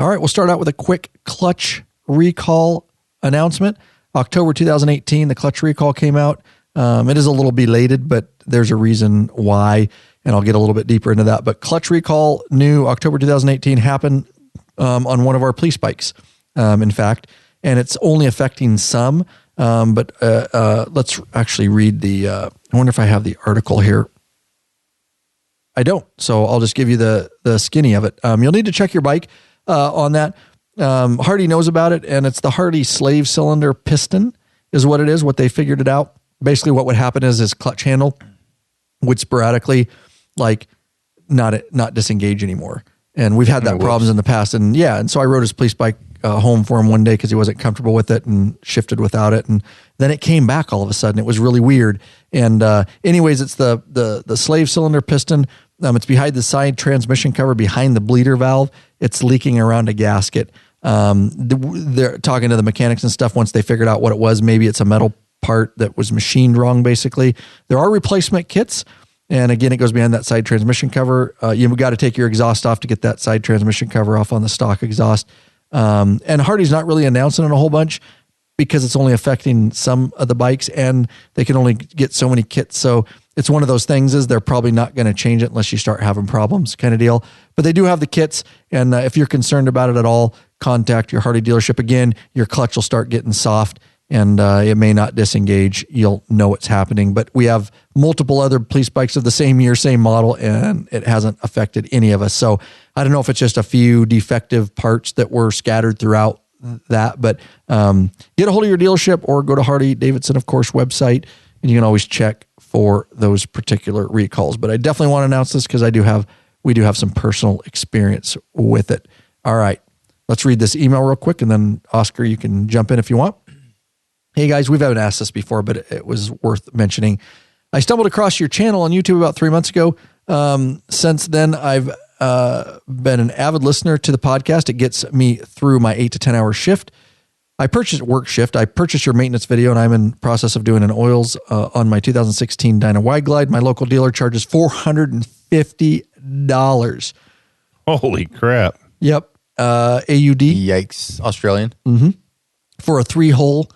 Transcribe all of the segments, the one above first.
All right, we'll start out with a quick clutch recall announcement. October 2018, the clutch recall came out. It is a little belated, but there's a reason why, and I'll get a little bit deeper into that. But clutch recall new October 2018 happened on one of our police bikes, in fact, and it's only affecting some. But let's actually read I wonder if I have the article here. I don't, so I'll just give you the skinny of it. You'll need to check your bike on that. Hardy knows about it, and it's the Hardy slave cylinder piston is what it is, what they figured it out. Basically what would happen is his clutch handle would sporadically not disengage anymore. And we've had that problems in the past. And so I rode his police bike home for him one day because he wasn't comfortable with it and shifted without it. And then it came back all of a sudden. It was really weird. And anyways, it's the slave cylinder piston. It's behind the side transmission cover, behind the bleeder valve. It's leaking around a gasket. They're talking to the mechanics and stuff. Once they figured out what it was, maybe it's a metal part that was machined wrong. Basically, there are replacement kits. And again, it goes behind that side transmission cover. You've got to take your exhaust off to get that side transmission cover off on the stock exhaust. And Hardy's not really announcing it a whole bunch because it's only affecting some of the bikes and they can only get so many kits. So it's one of those things is they're probably not going to change it unless you start having problems kind of deal. But they do have the kits. And if you're concerned about it at all, contact your Hardy dealership. Again, your clutch will start getting soft and it may not disengage. You'll know what's happening. But we have multiple other police bikes of the same year, same model, and it hasn't affected any of us. So I don't know if it's just a few defective parts that were scattered throughout that, but get a hold of your dealership or go to Harley-Davidson, of course, website, and you can always check for those particular recalls. But I definitely want to announce this because we do have some personal experience with it. All right, let's read this email real quick, and then Oscar, you can jump in if you want. Hey guys, we've haven't asked this before, but it was worth mentioning. I stumbled across your channel on YouTube about 3 months ago. Since then, I've been an avid listener to the podcast. It gets me through my 8 to 10 hour shift. I purchased your maintenance video, and I'm in process of doing an oils on my 2016 Dyna Wide Glide. My local dealer charges $450. Holy crap. Yep. AUD. Yikes. Australian. Mm-hmm. For a 3-hole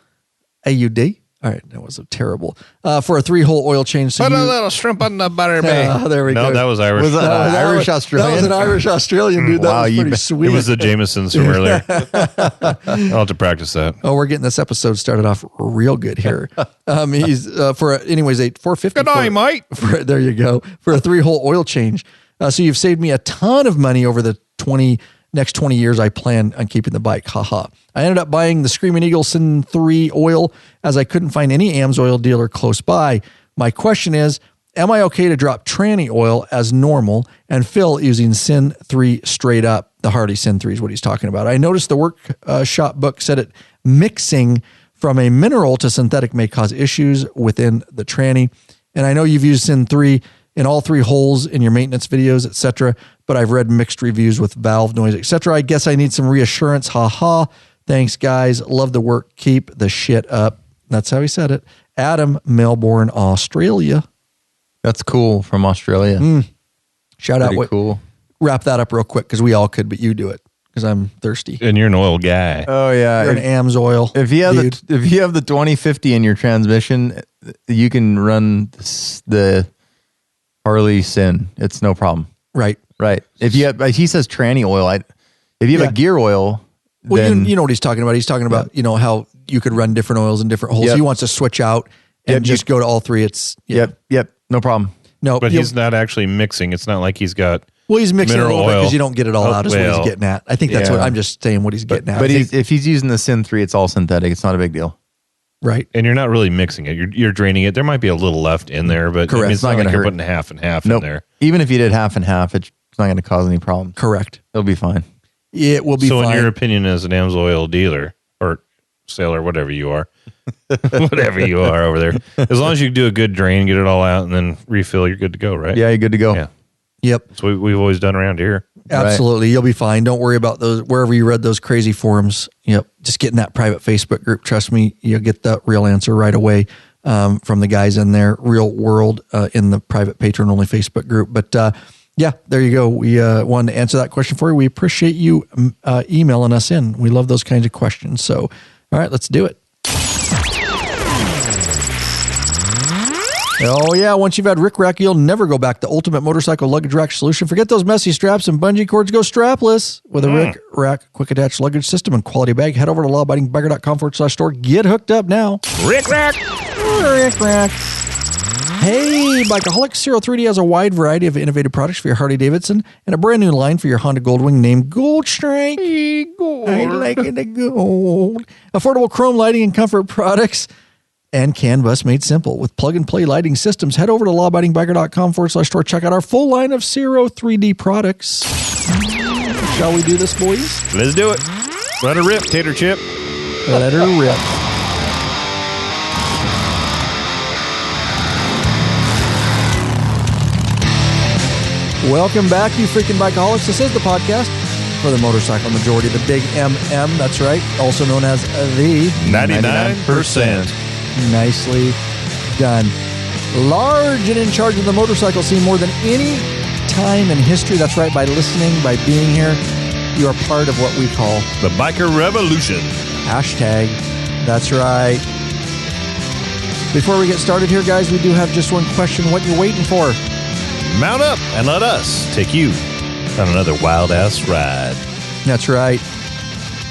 AUD. All right, that was a terrible. For a 3-hole oil change. So put a little shrimp on the butter, baby. There we go. No, that was Irish. Was that Irish Australian? That was an Irish Australian, dude. That was pretty sweet. It was the Jamesons from earlier. I'll have to practice that. Oh, we're getting this episode started off real good here. He's for anyways, $450. Good night, mate. There you go. For a 3-hole oil change. So you've saved me a ton of money over the next 20 years. I plan on keeping the bike. Haha. I ended up buying the Screaming Eagle Sin 3 oil as I couldn't find any AMSOIL dealer close by. My question is, am I okay to drop tranny oil as normal and fill using Sin 3 straight up? The Hardy Sin 3 is what he's talking about. I noticed the workshop book said it mixing from a mineral to synthetic may cause issues within the tranny. And I know you've used Sin 3 in all 3 holes in your maintenance videos, etc. But I've read mixed reviews with valve noise, etc. I guess I need some reassurance. Ha ha. Thanks, guys. Love the work. Keep the shit up. That's how he said it. Adam, Melbourne, Australia. That's cool from Australia. Shout out. Cool. Wrap that up real quick because we all could, but you do it because I'm thirsty. And you're an oil guy. Oh yeah, You're an AMSOIL. If you have the 2050 in your transmission, you can run the Harley Sin. It's no problem. Right. If you have, he says tranny oil. If you have a gear oil, well, then you know what he's talking about. He's talking about how you could run different oils in different holes. Yep. He wants to switch out and just go to all 3. It's Yep, no problem. No, but he's not actually mixing. It's not like he's got. Well, he's mixing a mineral little bit oil. because you don't get it all out. Is what he's getting at. I think that's what I'm just saying. What he's getting at. But if he's using the Sin 3, it's all synthetic. It's not a big deal. Right. And you're not really mixing it. You're draining it. There might be a little left in there, but correct. It's not going to hurt. You're putting half and half in there. Even if you did half and half, it's not going to cause any problem. Correct. It'll be fine. It will be fine. So in your opinion, as an AMSOIL dealer or sailor, whatever you are over there, as long as you do a good drain, get it all out, and then refill, you're good to go, right? Yeah, you're good to go. Yeah. Yep. That's what we've always done around here. Absolutely. Right. You'll be fine. Don't worry about those, wherever you read those crazy forums. Yep. Just get in that private Facebook group. Trust me, you'll get the real answer right away from the guys in there, real world in the private patron only Facebook group. But Yeah, there you go. We wanted to answer that question for you. We appreciate you emailing us in. We love those kinds of questions. So, all right, let's do it. Oh, yeah. Once you've had Rick Rack, you'll never go back. The ultimate motorcycle luggage rack solution. Forget those messy straps and bungee cords. Go strapless with a Rick Rack quick attach luggage system and quality bag. Head over to lawabidingbiker.com/store. Get hooked up now. Rick Rack. Rick Rack. Hey, Bikeaholics, 03D has a wide variety of innovative products for your Harley-Davidson and a brand new line for your Honda Goldwing named Gold Strike. Gold. I like it, the gold. Affordable chrome lighting and comfort products. And CAN bus made simple with plug-and-play lighting systems. Head over to lawabidingbiker.com/store. Check out our full line of 03D products. Shall we do this, boys? Let's do it. Let her rip, Tater Chip. Let her rip. Welcome back, you freaking bikeaholics. This is the podcast for the motorcycle majority, the big MM. That's right. Also known as the 99%. Nicely done. Large and in charge of the motorcycle scene more than any time in history. That's right. By listening, by being here, you are part of what we call the Biker Revolution. Hashtag. That's right. Before we get started here, guys, we do have just one question. What you're waiting for? Mount up and let us take you on another wild-ass ride. That's right.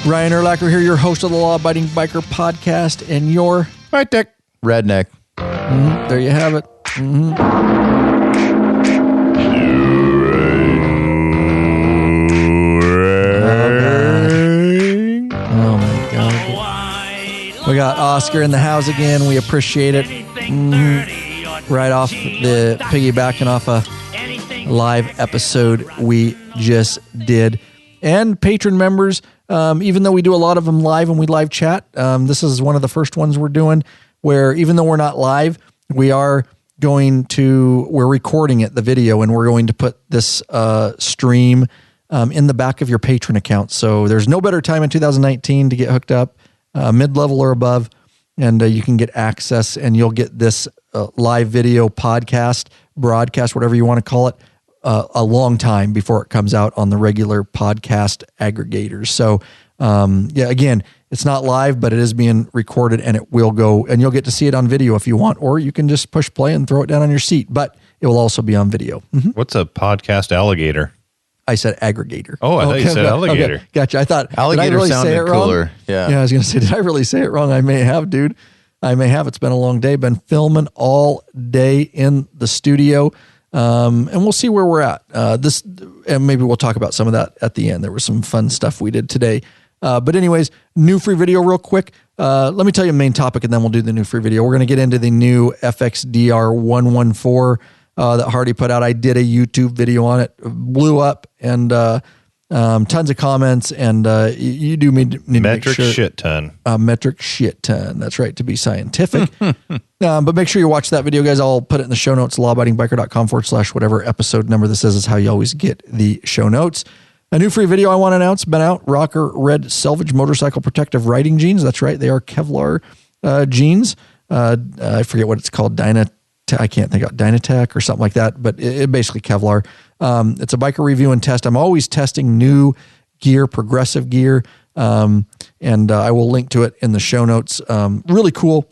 Ryan Erlacher here, your host of the Law Abiding Biker podcast, and your Right Deck Redneck. There you have it. Oh, my God. We got Oscar in the house again. We appreciate it. Right off the piggybacking off a live episode we just did. And patron members, even though we do a lot of them live and we live chat, this is one of the first ones we're doing where even though we're not live, we're recording it, the video, and we're going to put this stream in the back of your patron account. So there's no better time in 2019 to get hooked up, mid-level or above, and you can get access and you'll get this live video podcast, broadcast, whatever you want to call it, a long time before it comes out on the regular podcast aggregators. So, again, it's not live, but it is being recorded and it will go, and you'll get to see it on video if you want, or you can just push play and throw it down on your seat, but it will also be on video. Mm-hmm. What's a podcast alligator? I said aggregator. Oh, I thought you said alligator. Okay. Gotcha. I thought, alligator did I really sounded say it cooler. Wrong? Yeah, I was going to say, did I really say it wrong? I may have, dude. I may have. It's been a long day. Been filming all day in the studio. And we'll see where we're at. And maybe we'll talk about some of that at the end. There was some fun stuff we did today. But anyways, new free video real quick. Let me tell you the main topic and then we'll do the new free video. We're going to get into the new FXDR 114 that Hardy put out. I did a YouTube video on it, blew up, and tons of comments. And you do need to metric make sure, shit ton. Metric shit ton. That's right, to be scientific. But make sure you watch that video, guys. I'll put it in the show notes, lawabidingbiker.com/whatever episode number this is how you always get the show notes. A new free video I want to announce, been out, Rocker Red Selvage Motorcycle Protective Riding Jeans. That's right, they are Kevlar jeans. I forget what it's called, I can't think of Dynatech or something like that, but it basically Kevlar. It's a biker review and test. I'm always testing new gear, progressive gear, and I will link to it in the show notes. Really cool.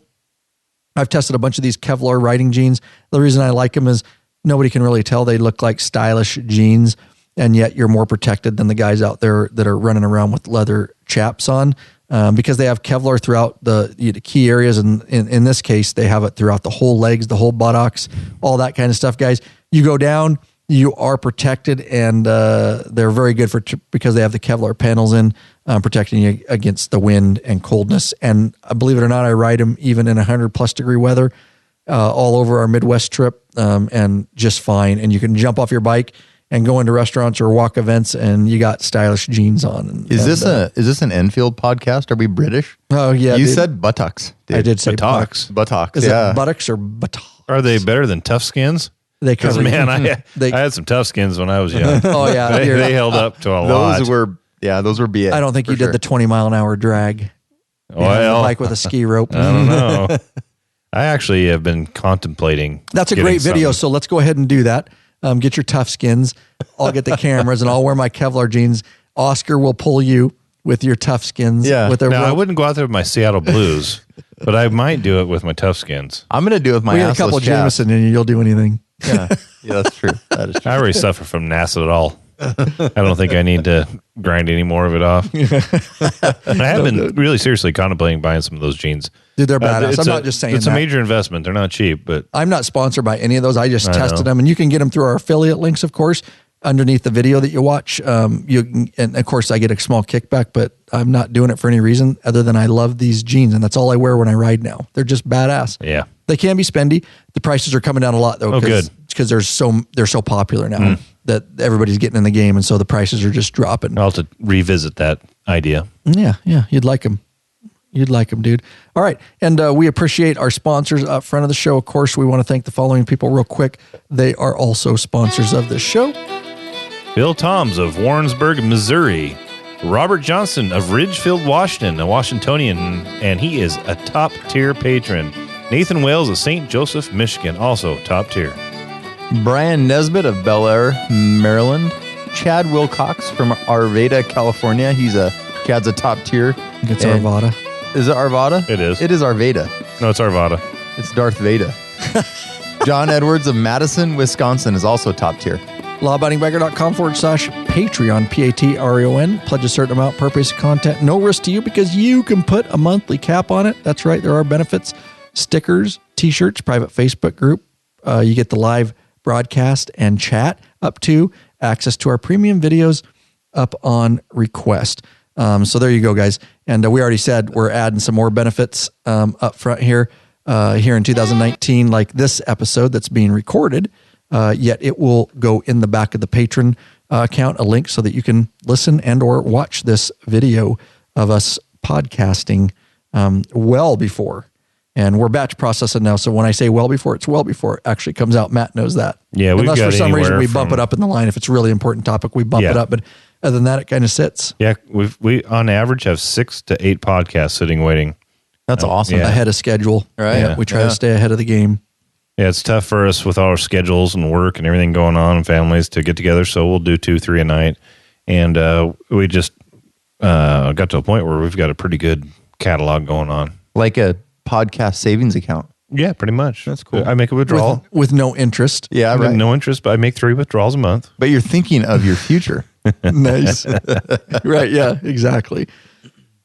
I've tested a bunch of these Kevlar riding jeans. The reason I like them is nobody can really tell. They look like stylish jeans, and yet you're more protected than the guys out there that are running around with leather chaps on, because they have Kevlar throughout the key areas. And in this case, they have it throughout the whole legs, the whole buttocks, all that kind of stuff, guys. You go down, you are protected, and they're very good because they have the Kevlar panels in, protecting you against the wind and coldness. And believe it or not, I ride them even in 100+ degree weather all over our Midwest trip, and just fine. And you can jump off your bike and go into restaurants or walk events, and you got stylish jeans on. Is this an Enfield podcast? Are we British? Oh yeah, you said buttocks. I did say buttocks. Buttocks. Is it buttocks or buttocks? Are they better than tough skins? They cover. Man, I had some tough skins when I was young. Oh yeah, they held up to a lot. Those were BS. I don't think you did the 20-mile-an-hour drag. Well, like with a ski rope. I don't know. I actually have been contemplating. That's a great video. So let's go ahead and do that. Get your tough skins. I'll get the cameras and I'll wear my Kevlar jeans. Oscar will pull you with your tough skins. Yeah. With I wouldn't go out there with my Seattle Blues, but I might do it with my tough skins. I'm going to do it with my we got a couple of Jameson and you'll do anything. Yeah, that's true. That is true. I already suffer from NASA at all. I don't think I need to grind any more of it off. I have been really seriously contemplating buying some of those jeans. Dude, they're badass. I'm not just saying it's a major investment. They're not cheap, but I'm not sponsored by any of those. I just tested them, and you can get them through our affiliate links, of course, underneath the video that you watch. And of course, I get a small kickback, but I'm not doing it for any reason other than I love these jeans, and that's all I wear when I ride now. They're just badass. Yeah, they can be spendy. The prices are coming down a lot though. Oh, good. Because they're so popular now that everybody's getting in the game, and so the prices are just dropping. I'll have to revisit that idea. Yeah, you'd like them. You'd like them, dude. All right. And we appreciate our sponsors up front of the show. Of course, we want to thank the following people real quick. They are also sponsors of this show. Bill Toms of Warrensburg, Missouri. Robert Johnson of Ridgefield, Washington, a Washingtonian, and he is a top-tier patron. Nathan Wales of St. Joseph, Michigan, also top-tier. Brian Nesbitt of Bel Air, Maryland. Chad Wilcox from Arvada, California. Chad's a top tier. It's Arvada. Is it Arvada? It is. It is Arvada. No, it's Arvada. It's Darth Vader. John Edwards of Madison, Wisconsin is also top tier. Lawabidingbiker.com/Patreon, Patreon. Pledge a certain amount per piece of content. No risk to you because you can put a monthly cap on it. That's right. There are benefits. Stickers, t-shirts, private Facebook group. You get the live broadcast and chat, up to access to our premium videos up on request. So there you go, guys. And we already said we're adding some more benefits up front here in 2019, like this episode that's being recorded. Yet it will go in the back of the patron account, a link so that you can listen and or watch this video of us podcasting well before. And we're batch processing now. So when I say well before, it's well before it actually comes out. Matt knows that. Yeah, unless for some reason we bump it up in the line. If it's a really important topic, we bump it up. But other than that, it kind of sits. Yeah, we on average have 6 to 8 podcasts sitting waiting. That's awesome. Yeah. Ahead of schedule. Right. Yeah, we try to stay ahead of the game. Yeah, it's tough for us with all our schedules and work and everything going on and families to get together. So we'll do 2, 3 a night. And we just got to a point where we've got a pretty good catalog going on. Like a podcast savings account. Yeah, pretty much. That's cool. I make a withdrawal. With no interest. Yeah, right. No interest, but I make 3 withdrawals a month. But you're thinking of your future. Nice. Right. Yeah, exactly.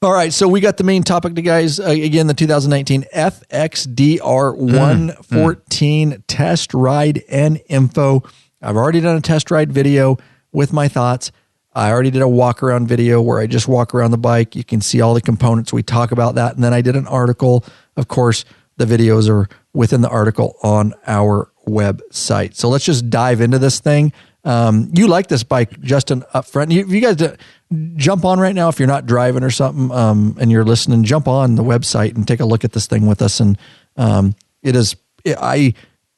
All right. So we got the main topic, guys. Again, the 2019 FXDR 114 test ride and info. I've already done a test ride video with my thoughts. I already did a walk around video where I just walk around the bike. You can see all the components. We talk about that. And then I did an article. Of course, the videos are within the article on our website. So let's just dive into this thing. You like this bike, Justin, up front. You guys jump on right now if you're not driving or something and you're listening, jump on the website and take a look at this thing with us. And it's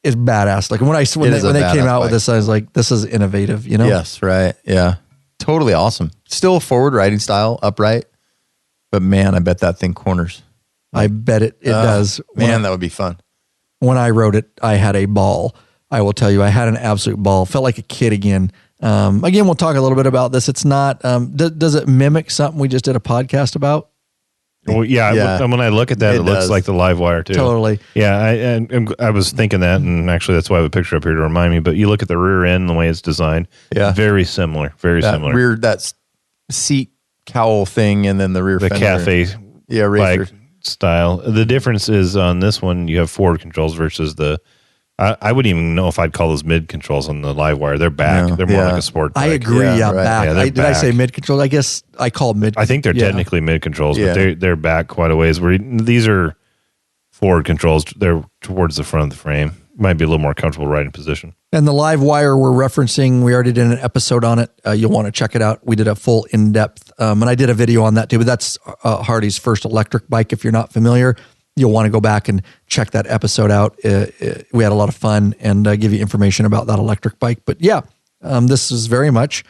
badass. Like when they came out with this, I was like, this is innovative, you know? Yes, right. Yeah. Totally awesome. Still a forward riding style, upright. But man, I bet that thing corners. I bet it does. Man, that would be fun. When I rode it, I had a ball. I will tell you, I had an absolute ball. Felt like a kid again. Again, we'll talk a little bit about this. It's not, does it mimic something we just did a podcast about? Well, yeah. When I look at that, it looks like the Livewire too. Totally. Yeah, I was thinking that, and actually that's why I have a picture up here to remind me. But you look at the rear end, the way it's designed. Yeah, very similar. Very similar. That seat cowl thing, and then the rear the fender. cafe. Yeah, bike style. The difference is on this one, you have forward controls versus the. I wouldn't even know if I'd call those mid controls on the Livewire. They're back. No, they're more like a sport bike. I agree. Yeah, right. back. Yeah, did I say mid controls? I guess I call mid. I think they're technically mid controls, but they're back quite a ways. Where these are forward controls. They're towards the front of the frame. Might be a little more comfortable riding position. And the Livewire we're referencing, we already did an episode on it. You'll want to check it out. We did a full in-depth, and I did a video on that too. But that's Hardy's first electric bike. If you're not familiar, you'll want to go back and check that episode out. We had a lot of fun and give you information about that electric bike. But yeah, this is very much,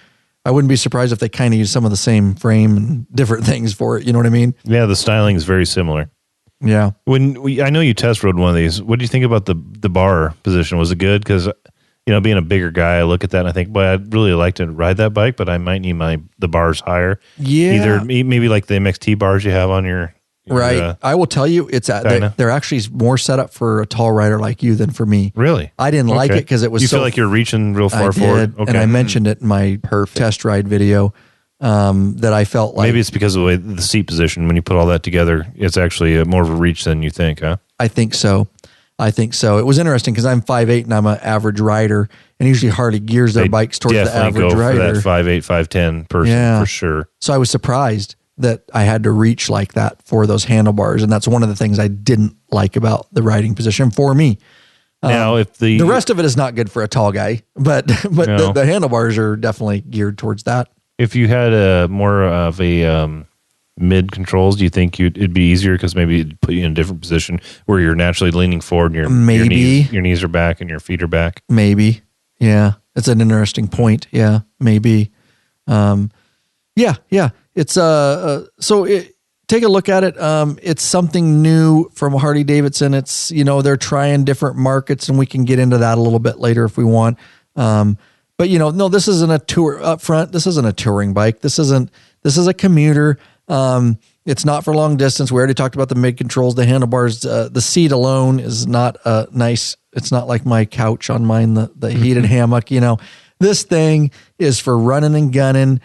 I wouldn't be surprised if they kind of use some of the same frame and different things for it. You know what I mean? Yeah, the styling is very similar. Yeah. I know you test rode one of these. What do you think about the bar position? Was it good? Because, being a bigger guy, I look at that and I think, boy, I'd really like to ride that bike, but I might need the bars higher. Yeah. Either maybe like the MXT bars you have on your right. I will tell you, they're actually more set up for a tall rider like you than for me. Really? I didn't like it because it was you feel like you're reaching real far forward? Okay. And I mentioned it in my test ride video that I felt like. Maybe it's because of the way the seat position, when you put all that together, it's actually more of a reach than you think, huh? I think so. It was interesting because I'm 5'8" and I'm an average rider, and usually Harley gears their bikes towards the average rider. For that 5'8", 5'10" person for sure. So I was surprised that I had to reach like that for those handlebars, and that's one of the things I didn't like about the riding position for me. Now, if the rest of it is not good for a tall guy, but the handlebars are definitely geared towards that. If you had more of a mid controls, do you think it'd be easier because maybe it'd put you in a different position where you're naturally leaning forward and your knees are back and your feet are back? Maybe. Yeah. That's an interesting point. Yeah, maybe. Yeah. It's take a look at it. It's something new from Harley-Davidson. It's, they're trying different markets, and we can get into that a little bit later if we want. But no, this isn't a tour up front. This isn't a touring bike. This is a commuter. It's not for long distance. We already talked about the mid controls, the handlebars, the seat alone is not nice. It's not like my couch on mine, the heated hammock, this thing is for running and gunning,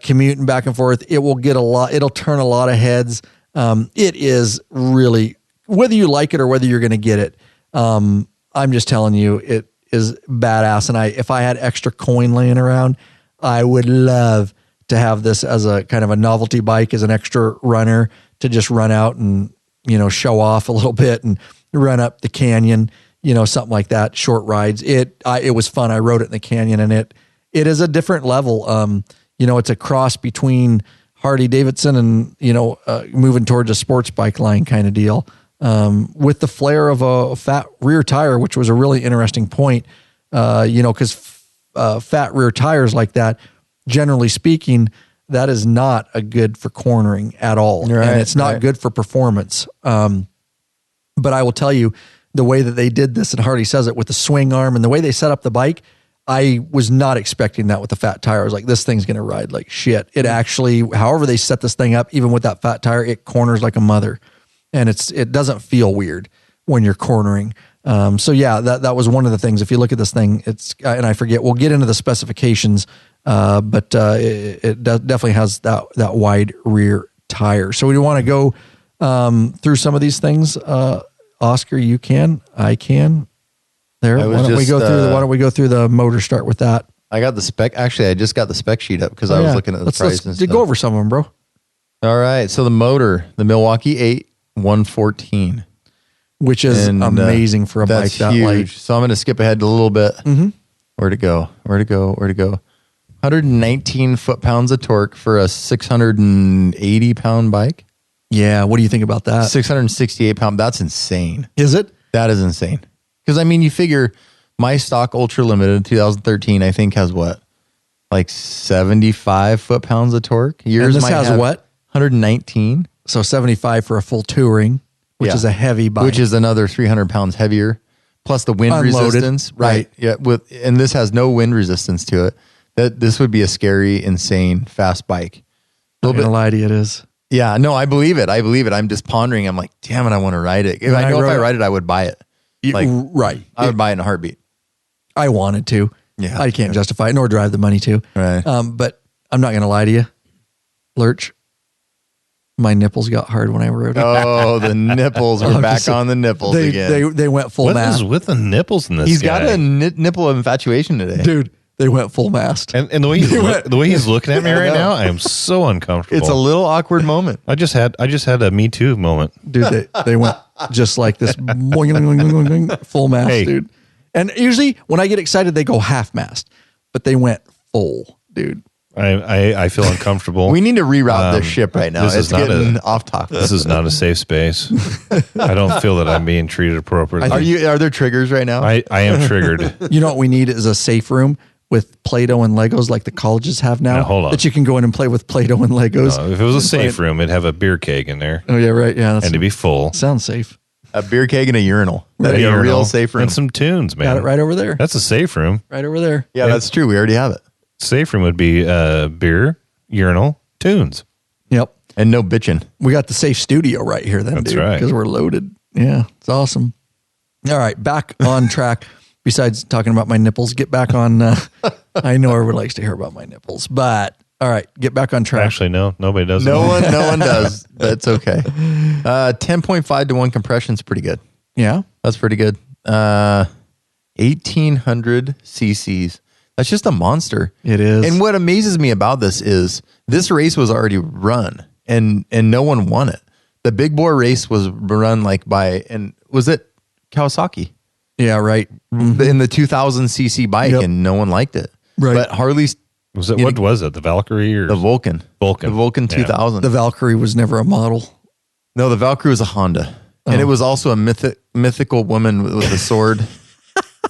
commuting back and forth. It will it'll turn a lot of heads. It is really, whether you like it or whether you're going to get it. I'm just telling you, it is badass. And if I had extra coin laying around, I would love to have this as a kind of a novelty bike, as an extra runner to just run out and, show off a little bit and run up the canyon, something like that. Short rides. It was fun. I rode it in the canyon, and it is a different level. It's a cross between Harley-Davidson and, moving towards a sports bike line kind of deal. With the flair of a fat rear tire, which was a really interesting point, because fat rear tires like that, generally speaking, that is not a good for cornering at all. Right, and it's not good for performance. But I will tell you, the way that they did this, and Harley says it, with the swing arm and the way they set up the bike, I was not expecting that with the fat tire. I was like, this thing's going to ride like shit. It actually, however they set this thing up, even with that fat tire, it corners like a mother. And it doesn't feel weird when you're cornering. So yeah, that was one of the things. If you look at this thing, and I forget, we'll get into the specifications, but it definitely has that wide rear tire. So we want to go through some of these things. Oscar, you can, I can. Why don't we go through the motor start with that? I got the spec. Actually, I just got the spec sheet up because I was looking at the price and stuff. Go over some of them, bro. All right. So the motor, the Milwaukee 8 114, which is amazing for a bike that light. So I'm going to skip ahead a little bit. Mm-hmm. Where'd it go? 119 foot-pounds of torque for a 680 pound bike. Yeah. What do you think about that? 668 pound. That's insane. Is it? That is insane. Because, you figure my stock Ultra Limited 2013, I think, has what? Like 75 foot-pounds of torque? Yours might has what? 119. So 75 for a full touring, which is a heavy bike. Which is another 300 pounds heavier. Plus the wind resistance. Right. Yeah. And this has no wind resistance to it. This would be a scary, insane, fast bike. I'm not going to lie to you, it is. Yeah. No, I believe it. I'm just pondering. I'm like, damn it, I want to ride it. If I ride it, I would buy it. Right. I would buy it in a heartbeat. I wanted to. Yeah. I can't justify it, nor drive the money to. Right. But I'm not going to lie to you. Lurch, my nipples got hard when I rode it. Oh, the nipples. We're back on the nipples again. They went full mast. What is with the nipples in this He's guy? got a nipple infatuation today. Dude, they went full mast. And the way he's looking at me right now, I am so uncomfortable. It's a little awkward moment. I just had a Me Too moment. Dude, they went just like this. Full mast, dude. And usually when I get excited, they go half mast. But they went full, dude. I feel uncomfortable. We need to reroute this ship right now. It's getting off topic. This is not a safe space. I don't feel that I'm being treated appropriately. Are there triggers right now? I am triggered. You know what we need is a safe room with Play-Doh and Legos like the colleges have now. Hold on. That you can go in and play with Play-Doh and Legos. No, if it was a safe room, it'd have a beer keg in there. Oh, yeah, right. Yeah. And it'd be full. Sounds safe. A beer keg and a urinal. That'd be a real safe room. And some tunes, man. Got it right over there. That's a safe room. Right over there. Yeah, that's true. We already have it. Safe room would be beer, urinal, tunes. Yep. And no bitching. We got the safe studio right here then, That's dude. right. Because we're loaded. Yeah, it's awesome. All right, back on track. Besides talking about my nipples, get back on. I know everyone likes to hear about my nipples, but all right, get back on track. Actually, no, nobody does. No one does, but it's okay. 10.5 to 1 compression is pretty good. Yeah, that's pretty good. 1,800 cc's. That's just a monster. It is. And what amazes me about this is this race was already run, and no one won it. The big bore race was run and was it Kawasaki? Yeah, right. Mm-hmm. In the 2,000 cc bike, and no one liked it. Right. But Harley's. Was it, what was it? The Valkyrie or the Vulcan? Vulcan. The Vulcan 2000. The Valkyrie was never a model. No, the Valkyrie was a Honda. And it was also a mythical woman with a sword.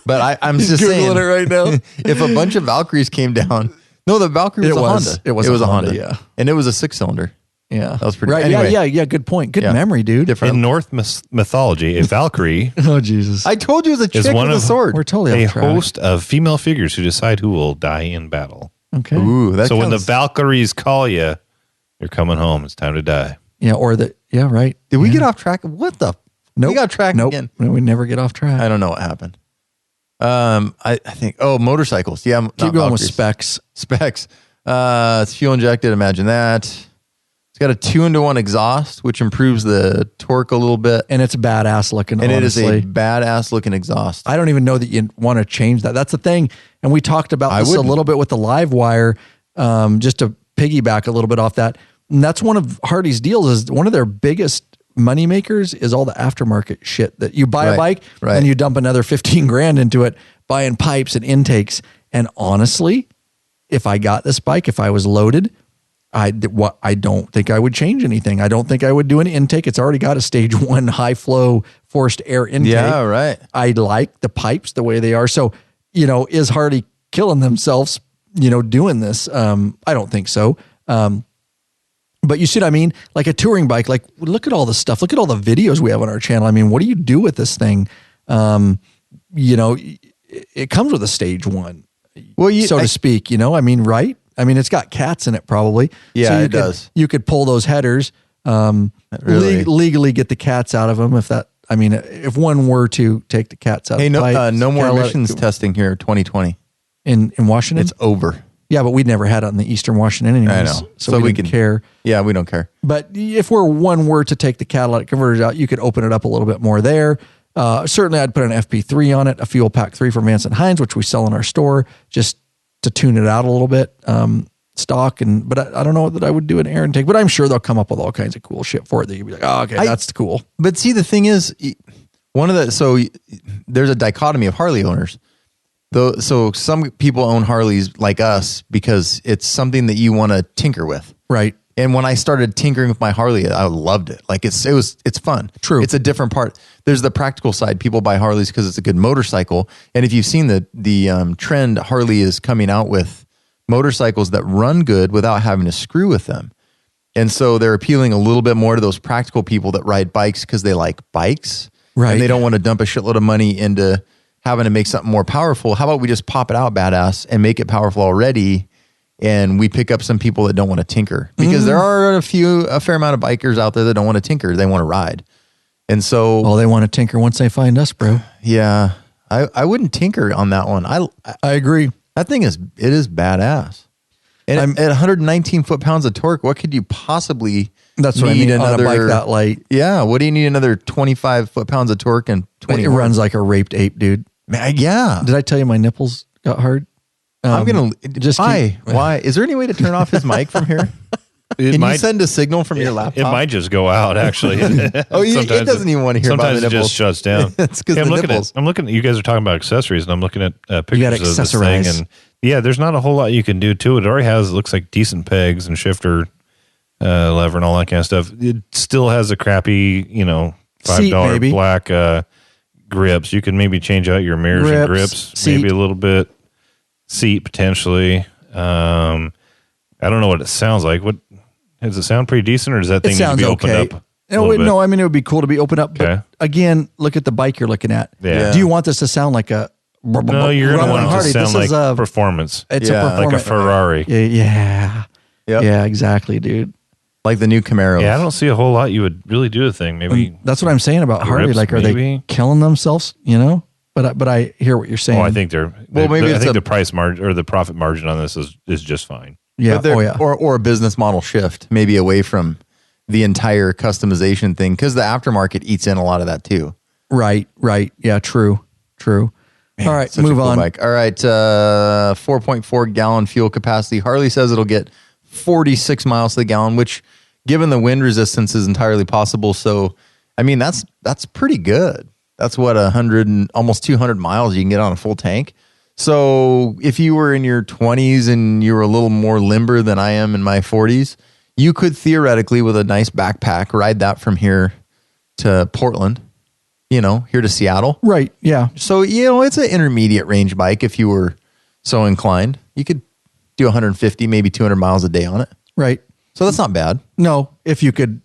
But I'm just saying. Googling it right now. If a bunch of Valkyries came down. No, the Valkyrie was a Honda. It was a Honda, yeah. And it was a 6-cylinder. Yeah. That was pretty right. Anyway. Yeah. Good point. Good memory, dude. In Norse mythology, a Valkyrie Oh, Jesus. I told you it was a chick is one with a of sword. We're totally a off track. host of female figures who decide who will die in battle. Okay. Ooh, that So when the Valkyries call you, you're coming home. It's time to die. Yeah, yeah, right. Did we get off track? What the? Nope. We got track again. No, we never get off track. I don't know what happened. I think, motorcycles. Yeah. Keep going with specs. Specs. It's fuel injected. Imagine that. It's got a 2-1 exhaust, which improves the torque a little bit. And it's badass looking, And honestly. it is a badass looking exhaust. I don't even know that you want to change that. That's the thing. And we talked about this a little bit with the live wire, just to piggyback a little bit off that. And that's one of Harley's deals is one of their biggest money makers is all the aftermarket shit that you buy a bike and you dump another 15 grand into it, buying pipes and intakes. And honestly, if I got this bike, if I was loaded, I don't think I would change anything. I don't think I would do an intake. It's already got a stage 1 high flow forced air intake. Yeah, right. I like the pipes the way they are. So, is Harley killing themselves, doing this? I don't think so. But you see what I mean? Like a touring bike, look at all the stuff. Look at all the videos we have on our channel. I mean, what do you do with this thing? It comes with a stage 1, to speak, I mean, right? I mean, it's got cats in it probably. Yeah, so it does. You could pull those headers, legally get the cats out of them. If one were to take the cats out of the pipe. No more emissions testing here, 2020. In Washington? It's over. Yeah, but we'd never had it in the Eastern Washington anyways. I know. So we didn't care. Yeah, we don't care. But if one were to take the catalytic converters out, you could open it up a little bit more there. Certainly, I'd put an FP3 on it, a Fuel Pack 3 from Vance & Hines, which we sell in our store, just to tune it out a little bit, stock. But I don't know that I would do an air intake, but I'm sure they'll come up with all kinds of cool shit for it that you'd be like, oh, okay, that's cool. But see, the thing is, there's a dichotomy of Harley owners. So some people own Harleys like us because it's something that you want to tinker with. Right. And when I started tinkering with my Harley, I loved it. Like it's fun. True. It's a different part. There's the practical side. People buy Harleys because it's a good motorcycle. And if you've seen the trend, Harley is coming out with motorcycles that run good without having to screw with them. And so they're appealing a little bit more to those practical people that ride bikes because they like bikes. Right. And they don't want to dump a shitload of money into having to make something more powerful. How about we just pop it out badass and make it powerful already? And we pick up some people that don't want to tinker because there are a fair amount of bikers out there that don't want to tinker. They want to ride. And so, well, they want to tinker once they find us, bro. Yeah. I wouldn't tinker on that one. I agree. That thing is badass. And at 119 foot-pounds of torque, what could you possibly That's what I mean on a bike that light. Yeah. What do you need another 25 foot-pounds of torque and 20? It runs like a raped ape, dude. Man, yeah. Did I tell you my nipples got hard? I'm going to just why? Is there any way to turn off his mic from here? Can you send a signal from your laptop? It might just go out, actually. It doesn't even want to hear about the nipples. Sometimes it just shuts down. It's because the nipples. I'm looking at, you guys are talking about accessories, and I'm looking at pictures of this accessorize. thing. And yeah, there's not a whole lot you can do to it. It already has, looks like decent pegs and shifter lever and all that kind of stuff. It still has a crappy, $5 black grips. You can maybe change out your mirrors and grips, maybe a little bit. Seat potentially. I don't know what it sounds like. What does it sound pretty decent, or does that thing need to be opened up? No, I mean, it would be cool to be opened up. Okay. But again, look at the bike you're looking at. Yeah. Do you want this to sound like a... No, you're going to want it to Harley? sound This like performance. It's a performance. Like a Ferrari. Yeah. Yep. Yeah, exactly, dude. Like the new Camaros. Yeah, I don't see a whole lot you would really do a thing. Maybe That's what I'm saying about Harley. grips, Like, are they killing themselves? You know? But I hear what you're saying. Oh, I think they're. Well, maybe I it's think the price margin or the profit margin on this is just fine. Yeah. Oh, yeah. Or a business model shift, maybe away from the entire customization thing, because the aftermarket eats in a lot of that too. Right. Yeah. True. Man, all right, such a move cool on. bike. All right, 4.4 gallon fuel capacity. Harley says it'll get 46 miles to the gallon, which, given the wind resistance, is entirely possible. So, I mean, that's pretty good. That's what 100 and almost 200 miles you can get on a full tank. So, if you were in your 20s and you were a little more limber than I am in my 40s, you could theoretically, with a nice backpack, ride that from here to Portland. Here to Seattle. Right. Yeah. So, it's an intermediate range bike if you were so inclined. You could do 150, maybe 200 miles a day on it. Right. So that's not bad. No, if you could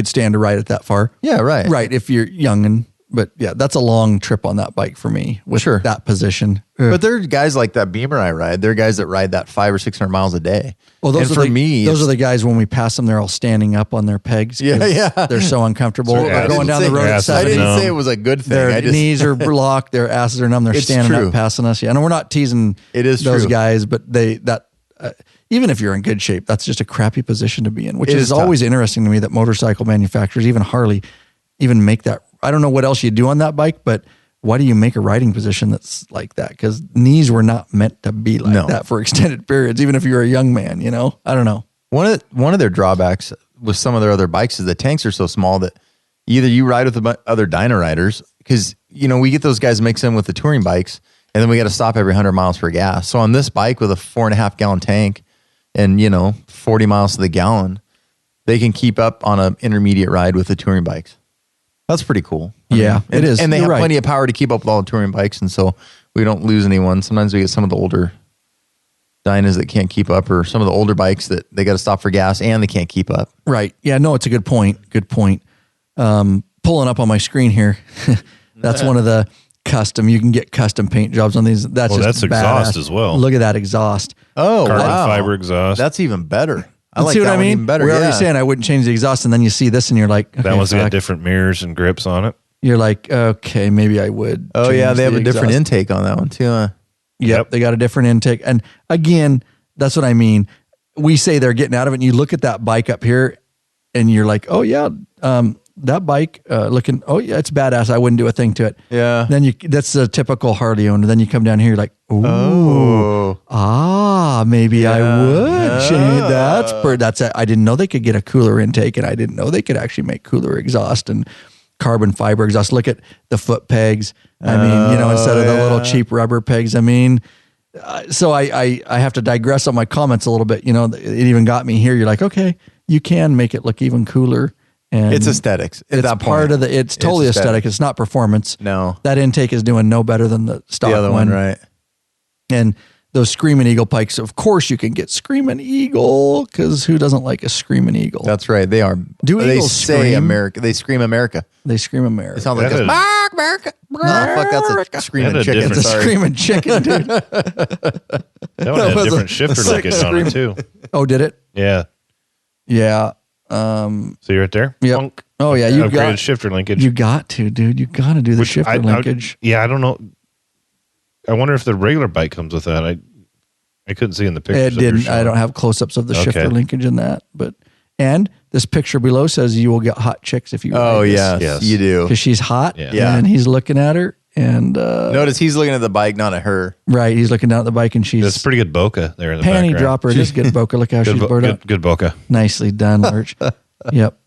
stand to ride it that far. Yeah, right. Right. If you're young but yeah, that's a long trip on that bike for me with that position. But there are guys like that Beamer I ride. There are guys that ride that 500 or 600 miles a day. Well, those are the guys when we pass them, they're all standing up on their pegs. Yeah. They're so uncomfortable. Sure, They're going down the road at 70. I didn't say it was a good thing. Their knees are locked. Their asses are numb. They're standing up passing us. Yeah. And we're not teasing those guys, but even if you're in good shape, that's just a crappy position to be in, which is always interesting to me that motorcycle manufacturers, even Harley, even make that. I don't know what else you do on that bike, but why do you make a riding position that's like that? Because knees were not meant to be like that for extended periods, even if you're a young man, I don't know. One of their drawbacks with some of their other bikes is the tanks are so small that either you ride with the other dyno riders, because, we get those guys mixed in with the touring bikes, and then we got to stop every 100 miles for gas. So on this bike with a 4.5 gallon tank and, 40 miles to the gallon, they can keep up on an intermediate ride with the touring bikes. That's pretty cool. It is. And they have plenty of power to keep up with all the touring bikes, and so we don't lose anyone. Sometimes we get some of the older dynas that can't keep up, or some of the older bikes that they got to stop for gas and they can't keep up. Right. Yeah, no, it's a good point. Pulling up on my screen here, that's one of the you can get custom paint jobs on these. That's exhaust as well. Look at that exhaust. Oh, carbon fiber exhaust. That's even better. I like see what I mean? Even better. We're already saying I wouldn't change the exhaust, and then you see this, and you're like, okay, that one's got different mirrors and grips on it. You're like, okay, maybe I would. Oh yeah, they have a different intake on that one too. Yep, they got a different intake, and again, that's what I mean. We say they're getting out of it, and you look at that bike up here, and you're like, oh yeah, that bike looking, oh yeah, it's badass. I wouldn't do a thing to it. Yeah. Then that's a typical Harley owner. Then you come down here, you're like, maybe I would change. That's I didn't know they could get a cooler intake, and I didn't know they could actually make cooler exhaust and carbon fiber exhaust. Look at the foot pegs. I mean, instead of the little cheap rubber pegs. I mean, so I have to digress on my comments a little bit. It even got me here. You're like, okay, you can make it look even cooler. And it's aesthetics. It's part of it's totally aesthetic. It's not performance. No. That intake is doing no better than the stock the other one, right? And those Screaming Eagle bikes, of course you can get Screaming Eagle, because who doesn't like a Screaming Eagle? That's right. They are. They say scream? America. They scream America. They scream America. It sounds like America. No, fuck, that's a screaming chicken. It's a screaming chicken, dude. That one had a different shifter linkage on it too. Oh, did it? Yeah. Yeah. See right there? Yep. Plunk. Oh yeah, you got shifter linkage. You got to, dude. You got to do the shifter linkage. I don't know. I wonder if the regular bike comes with that. I couldn't see in the picture. It didn't. I don't have close-ups of the shifter linkage in that, and this picture below says you will get hot chicks if you. Oh yes, you do, because she's hot. Yeah, and he's looking at her, and notice he's looking at the bike, not at her. Right, he's looking down at the bike, and she's. That's pretty good bokeh there in the panty background. dropper. It is good bokeh. Look how she's blurred up. Good bokeh. Nicely done, Lurch. Yep.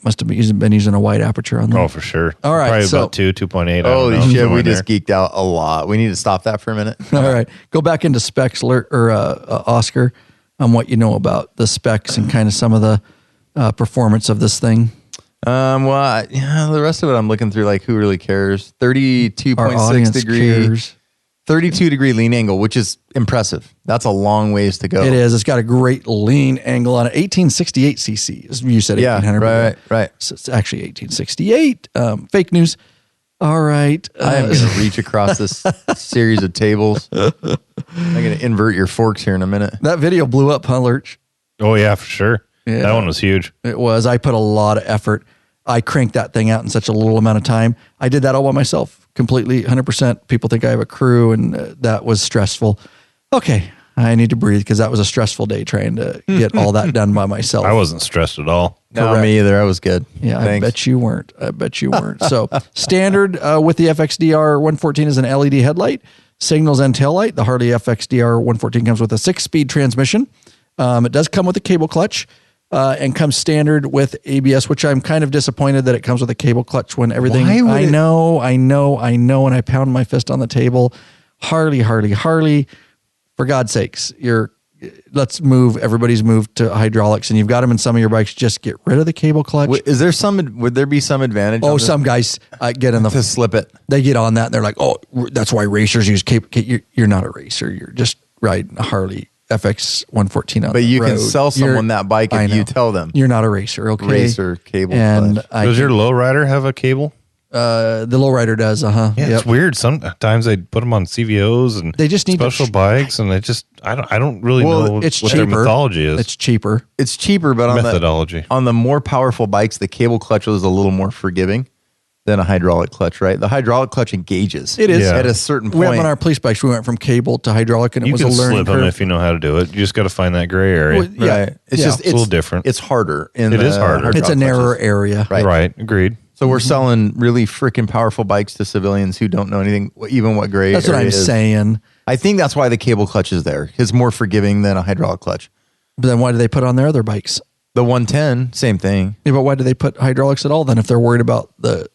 Must have been using a wide aperture on that. Oh, for sure. All right. Probably about 2.8. Holy shit, we just geeked out a lot. We need to stop that for a minute. All right. Go back into specs, Oscar, on what you know about the specs and kind of some of the performance of this thing. The rest of it I'm looking through, like, who really cares? 32.6 degree. Cares. 32-degree lean angle, which is impressive. That's a long ways to go. It is. It's got a great lean angle on it. 1868 cc. You said 1800. Right. So it's actually 1868. Fake news. All right. I am going to reach across this series of tables. I'm going to invert your forks here in a minute. That video blew up, huh, Lurch? Oh, yeah, for sure. Yeah. That one was huge. It was. I put a lot of effort. I cranked that thing out in such a little amount of time. I did that all by myself, completely, 100%. People think I have a crew, and that was stressful. Okay, I need to breathe because that was a stressful day trying to get all that done by myself. I wasn't stressed at all. No, me either. I was good. Yeah, Thanks. I bet you weren't. So standard with the FXDR 114 is an LED headlight, signals and tail light. The Harley FXDR 114 comes with a 6-speed transmission. It does come with a cable clutch and comes standard with ABS, which I'm kind of disappointed that it comes with a cable clutch when everything. I know. And I pound my fist on the table. Harley. For God's sakes, let's move. Everybody's moved to hydraulics, and you've got them in some of your bikes. Just get rid of the cable clutch. Would there be some advantage? Oh, some guys get in the to slip it. They get on that, and they're like, "Oh, that's why racers use cable." You're not a racer. You're just riding a Harley FX 114 on But the you road. can sell someone that bike if you tell them you're not a racer. Okay, racer cable. And Does your lowrider have a cable? the lowrider does? Yeah, it's weird. Sometimes they put them on CVOs and they just need special bikes, and I don't really know it's what cheaper. their mythology is. It's cheaper, on but methodology. On the more powerful bikes, the cable clutch was a little more forgiving than a hydraulic clutch, right? The hydraulic clutch engages. It is at a certain point. We went on our police bikes. We went from cable to hydraulic, and it was a learning curve. You can slip them if you know how to do it. You just got to find that gray area. Well, yeah, right. It's a little different. It's harder. It is harder. It's a narrower area. Right. Agreed. So we're selling really freaking powerful bikes to civilians who don't know anything, even what gray That's area what I'm is. saying. I think that's why the cable clutch is there. It's more forgiving than a hydraulic clutch. But then why do they put on their other bikes? The 110, same thing. Yeah, but why do they put hydraulics at all then if they're worried about the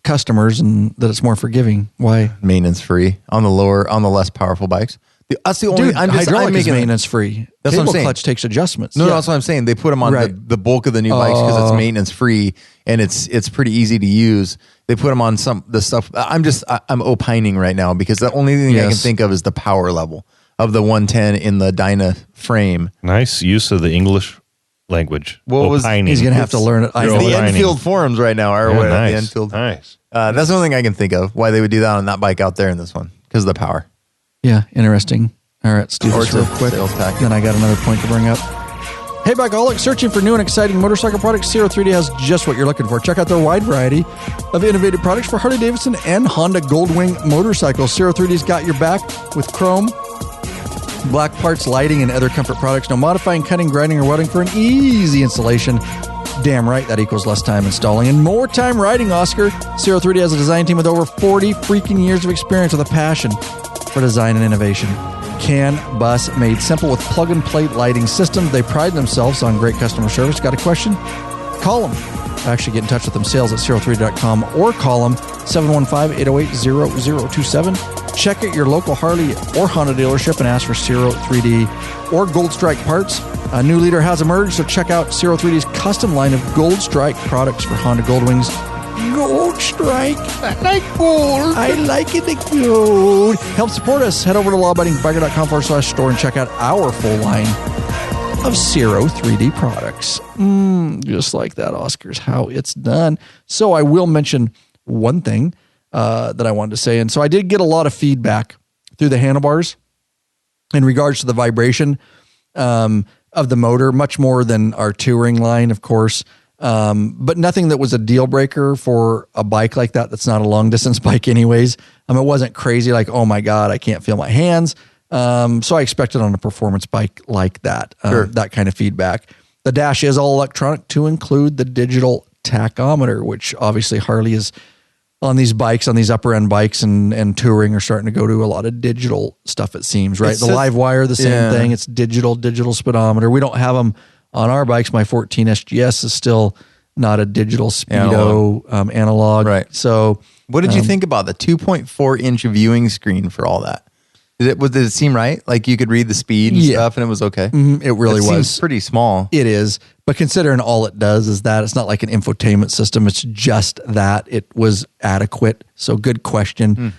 customers and that it's more forgiving? Why? Maintenance free on the less powerful bikes. That's the only. Dude, hydraulic is maintenance free. That's cable what I'm saying. clutch takes adjustments. No, that's what I'm saying. They put them on the bulk of the new bikes because it's maintenance free and it's pretty easy to use. They put them on the stuff. I'm opining right now because the only thing I can think of is the power level of the 110 in the Dyna frame. Nice use of the English language. He's going to have to learn it. It's the Enfield forums right now. Nice. The Enfield. Nice. That's the only thing I can think of why they would do that on that bike out there in this one because of the power. Yeah, interesting. All right, let's do this real quick. Then I got another point to bring up. Hey, Bikeaholics, searching for new and exciting motorcycle products? Zero 3D has just what you're looking for. Check out their wide variety of innovative products for Harley-Davidson and Honda Goldwing motorcycles. Zero 3D's got your back with chrome, black parts, lighting, and other comfort products. No modifying, cutting, grinding, or welding for an easy installation. Damn right, that equals less time installing and more time riding, Oscar. Zero 3D has a design team with over 40 freaking years of experience with a passion for design and innovation. CAN bus made simple with plug-and-play lighting systems. They pride themselves on great customer service. Got a question? Call them. Actually, get in touch with them, sales at 03.com, or call them 715-808-0027. Check out your local Harley or Honda dealership and ask for Zero 3D or Gold Strike parts. A new leader has emerged, so check out Zero 3D's custom line of Gold Strike products for Honda Goldwings. Gold Strike. I like gold. I like it, the gold. Help support us. Head over to lawabidingbiker.com/store and check out our full line of Zero 3D products. Just like that, Oscars, how it's done. So I will mention one thing that I wanted to say. And so I did get a lot of feedback through the handlebars in regards to the vibration of the motor, much more than our touring line, of course. But nothing that was a deal breaker for a bike like that. That's not a long distance bike anyways. It wasn't crazy like, oh my God, I can't feel my hands. So I expected on a performance bike like that, that kind of feedback. The dash is all electronic to include the digital tachometer, which obviously Harley is on these bikes, on these upper end bikes and touring are starting to go to a lot of digital stuff, it seems, right? The live wire, the same thing. It's digital speedometer. We don't have them on our bikes. My 14 SGS is still not a digital speedo analog. Right. So what did you think about the 2.4 inch viewing screen for all that? Did it seem right? Like you could read the speed and stuff and it was okay? It really was. Seems pretty small. It is. But considering all it does is that it's not like an infotainment system. It's just that it was adequate. So good question.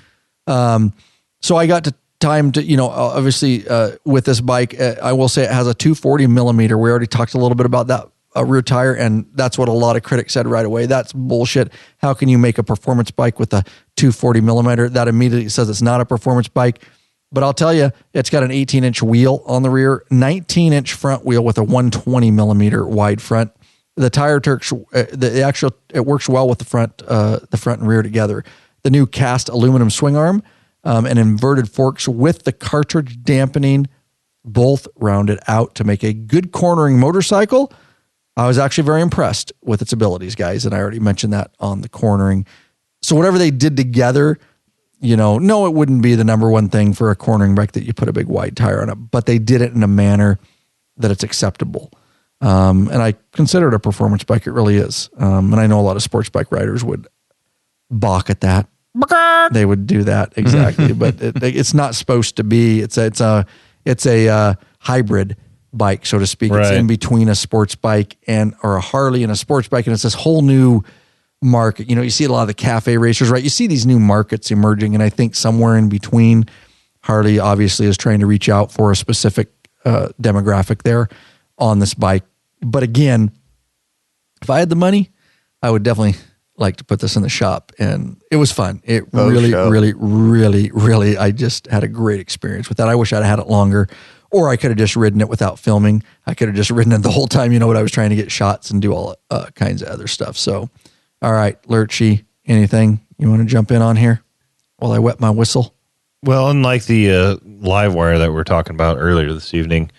So I got to time to, obviously with this bike, I will say it has a 240 millimeter. We already talked a little bit about that rear tire, and that's what a lot of critics said right away. That's bullshit. How can you make a performance bike with a 240 millimeter? That immediately says it's not a performance bike. But I'll tell you, it's got an 18-inch wheel on the rear, 19-inch front wheel with a 120 millimeter wide front. The tire Turks, it works well with the front and rear together. The new cast aluminum swing arm and inverted forks with the cartridge dampening, both rounded out to make a good cornering motorcycle. I was actually very impressed with its abilities, guys, and I already mentioned that on the cornering. So whatever they did together, no, it wouldn't be the number one thing for a cornering bike that you put a big wide tire on it, but they did it in a manner that it's acceptable. And I consider it a performance bike. It really is. And I know a lot of sports bike riders would balk at that. They would do that exactly, but it's not supposed to be. It's a hybrid bike, so to speak. Right. It's in between a sports bike or a Harley and a sports bike, and it's this whole new market. You see a lot of the cafe racers, right? You see these new markets emerging, and I think somewhere in between, Harley obviously is trying to reach out for a specific demographic there on this bike. But again, if I had the money, I would definitely like to put this in the shop, and it was fun. It really, I just had a great experience with that. I wish I'd had it longer, or I could have just ridden it without filming. I could have just ridden it the whole time, but I was trying to get shots and do all kinds of other stuff. So, all right, Lurchy, anything you want to jump in on here while I wet my whistle? Well, unlike the live wire that we were talking about earlier this evening,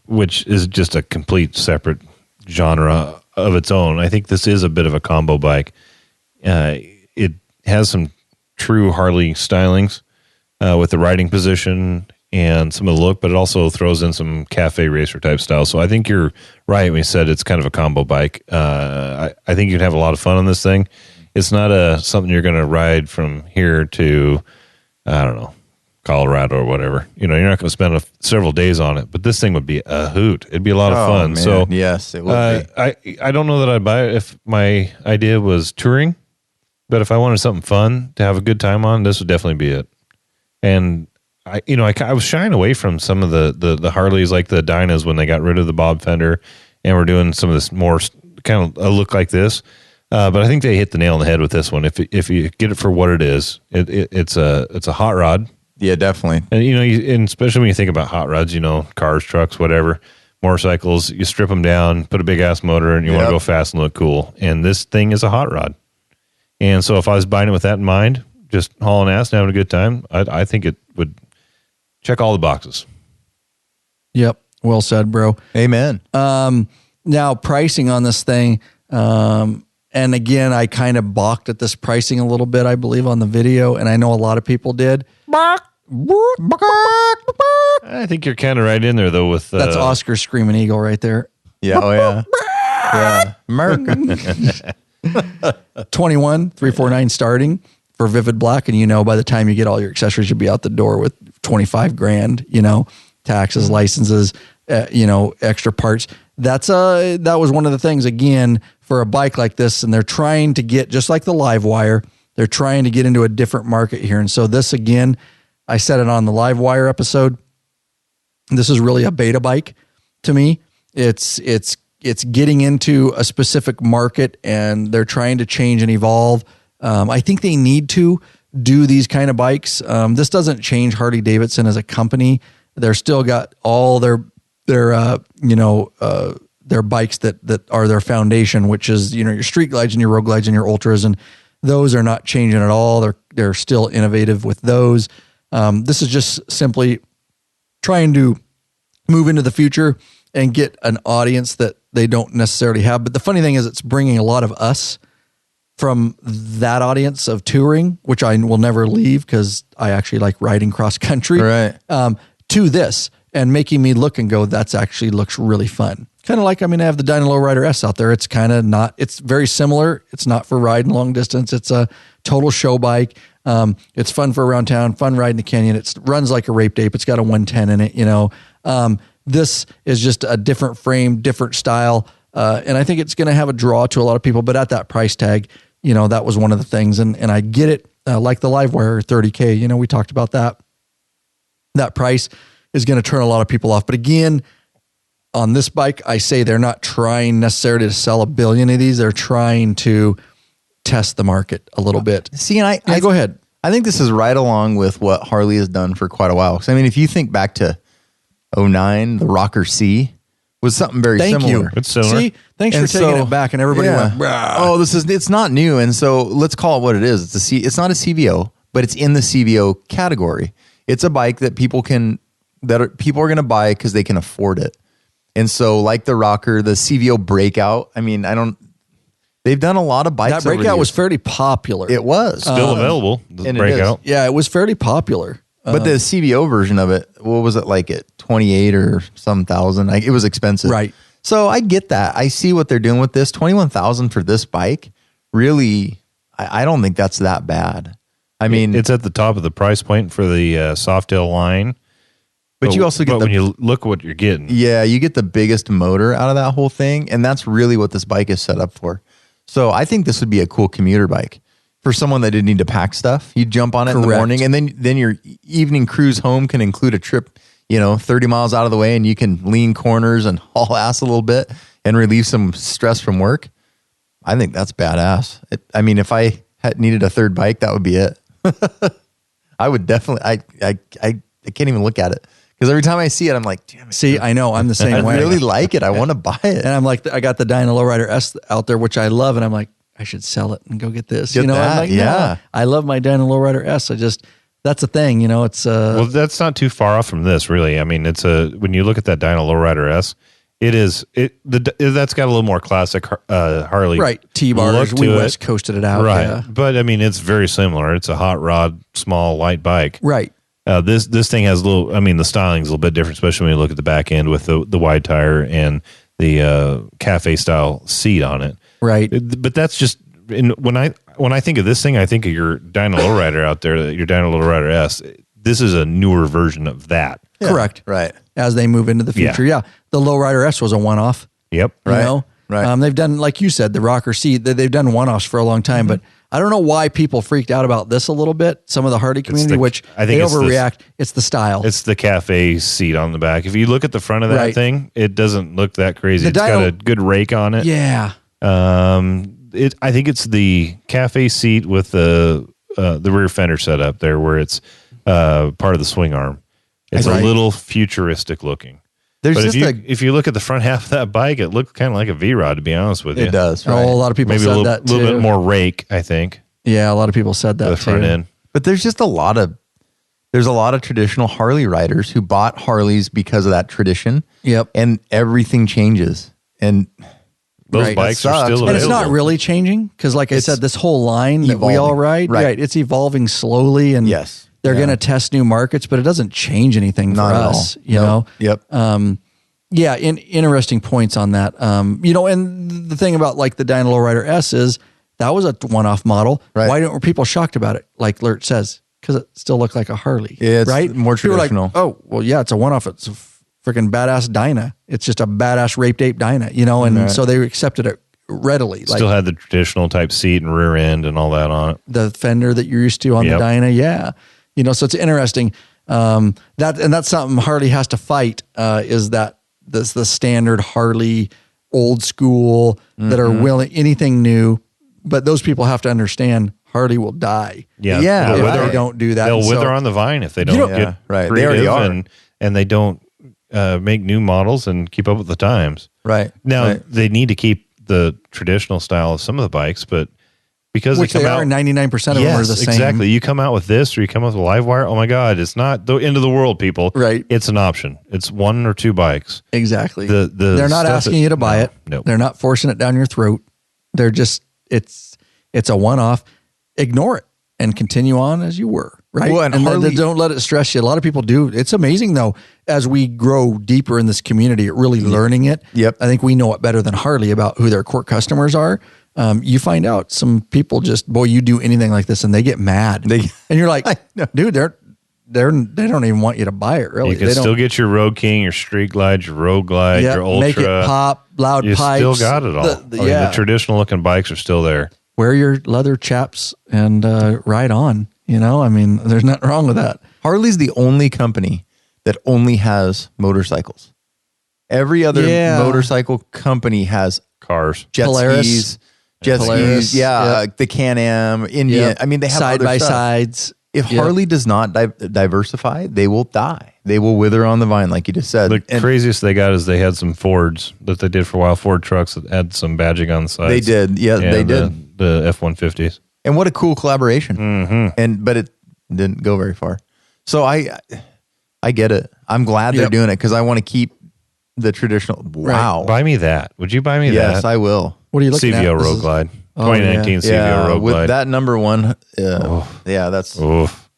which is just a complete separate genre of its own, I think this is a bit of a combo bike. It has some true Harley stylings with the riding position and some of the look, but it also throws in some cafe racer type style. So I think you're right when you said it's kind of a combo bike. I think you'd have a lot of fun on this thing. It's not something you're going to ride from here to, I don't know, Colorado or whatever. You're not going to spend several days on it, but this thing would be a hoot. It'd be a lot of fun. Man. So yes, it would be. I don't know that I'd buy it if my idea was touring, but if I wanted something fun to have a good time on, this would definitely be it. And I was shying away from some of the Harleys, like the Dynas, when they got rid of the bob fender and we're doing some of this more kind of a look like this. But I think they hit the nail on the head with this one. If you get it for what it is, it's a hot rod. Yeah, definitely. And and especially when you think about hot rods, cars, trucks, whatever, motorcycles, you strip them down, put a big ass motor, and you want to go fast and look cool. And this thing is a hot rod. And so if I was buying it with that in mind, just hauling ass and having a good time, I think it would check all the boxes. Yep. Well said, bro. Amen. Now pricing on this thing. And again, I kind of balked at this pricing a little bit, I believe, on the video. And I know a lot of people did. I think you're kind of right in there, though, with... That's Oscar Screaming Eagle right there. Yeah, oh yeah. Yeah. America. 21,349 starting for Vivid Black. And by the time you get all your accessories, you'll be out the door with 25 grand, taxes, licenses, extra parts. That was one of the things, again, for a bike like this. And they're trying to get, just like the live wire, they're trying to get into a different market here. And so this, again, I said it on the live wire episode. This is really a beta bike to me. It's getting into a specific market, and they're trying to change and evolve. I think they need to do these kind of bikes. This doesn't change Harley-Davidson as a company. They're still got all their bikes that are their foundation, which is, your street glides and your road glides and your ultras, and those are not changing at all. They're still innovative with those. This is just simply trying to move into the future and get an audience that they don't necessarily have. But the funny thing is, it's bringing a lot of us from that audience of touring, which I will never leave because I actually like riding cross country, right? To this, and making me look and go, that's actually looks really fun. Kind of like, I have the Dyna Lowrider S out there. It's kind of not, it's very similar. It's not for riding long distance. It's a total show bike. It's fun for around town, fun riding the canyon. It runs like a rape ape. It's got a 110 in it, This is just a different frame, different style. And I think it's going to have a draw to a lot of people, but at that price tag, that was one of the things. And I get it. like the Livewire 30K. You know, we talked about that. That price is going to turn a lot of people off. But again, on this bike, I say they're not trying necessarily to sell 1 billion of these. They're trying to test the market a little bit. See, and I go ahead. I think this is right along with what Harley has done for quite a while. Because I mean, if you think back to 2009, the Rocker C was something very Thank similar. you. It's similar. See, thanks And for taking so- it back, and everybody Yeah. went, "Rah." Oh, it's not new. And so let's call it what it is. It's not a CVO, but it's in the CVO category. It's a bike that people are going to buy because they can afford it. And so like the Rocker, the CVO Breakout, I mean, they've done a lot of bikes. That Breakout was fairly popular. It was. Still available. The and it Breakout. Yeah, it was fairly popular. But the CVO version of it, what was it like at 28 or some thousand? Like, it was expensive. Right. So I get that. I see what they're doing with this. 21,000 for this bike, really, I don't think that's that bad. I mean, It's at the top of the price point for the Softail line. but you also get when you look what you're getting. yeah, you get the biggest motor out of that whole thing, and that's really what this bike is set up for. So I think this would be a cool commuter bike for someone that didn't need to pack stuff. You jump on it in the Correct. morning, and then your evening cruise home can include a trip, 30 miles out of the way, and you can lean corners and haul ass a little bit and relieve some stress from work. I think that's badass. I mean, if I had needed a third bike, that would be it. I would definitely. I can't even look at it because every time I see it, I'm like, damn it. See, I know I'm the same I way. really like it. I want to buy it. And I'm like, I got the Dyna Lowrider S out there, which I love, and I'm like, I should sell it and go get this. Get I'm that, like, yeah. no, I love my Dyna Lowrider S. That's the thing, it's Well, that's not too far off from this, really. I mean, when you look at that Dyna Lowrider S, that's got a little more classic Harley. right. T-bars, look we to it. West coasted it out. Right. Yeah. But I mean, it's very similar. It's a hot rod, small, light bike. Right. This thing has the styling's a little bit different, especially when you look at the back end with the wide tire and the cafe style seat on it. Right. But that's just when I think of this thing, I think of your Dyna Lowrider out there, your Dyna Lowrider S. This is a newer version of that. Yeah, Correct. Right. As they move into the future. Yeah. The Lowrider S was a one-off. Yep. Right. Right. They've done, like you said, the Rocker C, they've done one-offs for a long time, but I don't know why people freaked out about this a little bit. Some of the Harley community, which I think they it's overreact. It's the style. It's the cafe seat on the back. If you look at the front of that Right. thing, it doesn't look that crazy. The It's got dyno- a good rake on it. yeah. I think it's the cafe seat with the rear fender set up there, where it's part of the swing arm. It's Right. a little futuristic looking. There's But just if you look at the front half of that bike, it looks kind of like a V-Rod, to be honest with you. it does. Oh, Right. a lot of people Maybe said a that too. little bit more rake, I think, Yeah, a lot of people said for that the too. front end. But there's just a lot of traditional Harley riders who bought Harleys because of that tradition. Yep. And everything changes. And Those Right. bikes That are sucks, still but And available. it's not really changing because, like I It's said, this whole line that we all evolving. ride, Right. it's evolving slowly, and Yes. they're Yeah. going to test new markets, but it doesn't change anything not for at us. all. You know, Yep. yeah, interesting points on that. And the thing about like the Dyna Lowrider S is that was a one-off model. Right. Why were people shocked about it? Like Lurt says, because it still looked like a Harley. Yeah, it's right. more People were like, traditional. oh, well, yeah, it's a one-off. It's a freaking badass Dyna. It's just a badass raped ape Dyna. And so they accepted it readily. Like Still had the traditional type seat and rear end and all that on it. the fender that you're used to on Yep. the Dyna. Yeah. So it's interesting. That's something Harley has to fight, is that the standard Harley old school that are willing anything new, but those people have to understand Harley will die. Yeah. Yeah, They'll right. wither- They don't do that. They'll And so- wither on the vine if they don't know- get Yeah, right. They creative already are. and they don't make new models and keep up with the times. Right. Now Right. they need to keep the traditional style of some of the bikes, but because which they they come are, out, 99% of them are the same. exactly. You come out with this, or you come out with a live wire. Oh my God, it's not the end of the world, people. Right. It's an option. It's one or two bikes. Exactly. The They're not stuff asking that- you to buy no, it. no. They're not forcing it down your throat. They're just, it's a one-off. Ignore it and continue on as you were. Right. Well, and Harley- don't let it stress you. A lot of people do. It's amazing though, as we grow deeper in this community, really learning it. Yep. I think we know it better than Harley about who their core customers are. You find out some people just, boy, you do anything like this and they get mad. And you're like, dude, they don't even want you to buy it. Really. You can They still don't, get your Road King, your Street Glide, your Road Glide, yeah, your Ultra. make it pop, loud You pipes. still got it all. Yeah. The traditional looking bikes are still there. wear your leather chaps and ride on. You know, I mean, there's nothing wrong with that. Harley's the only company that only has motorcycles. Every other motorcycle company has Cars, jet skis, the Can-Am, Indian. Yep. I mean, they have side other by stuff. sides. If Harley does not diversify, they will die. They will wither on the vine, like you just said. The craziest they got is they had some Fords that they did for a while, Ford trucks that had some badging on the sides. They did. Yeah, they did. The F-150s. And what a cool collaboration. Mm-hmm. But it didn't go very far. So I get it. I'm glad they're doing it because I want to keep the traditional. Wow. Right. Buy me that. Would you buy me that? Yes, I will. What are you looking at? CVO Road Glide. 2019 CVO Road Glide. With that number one. That's. Oof.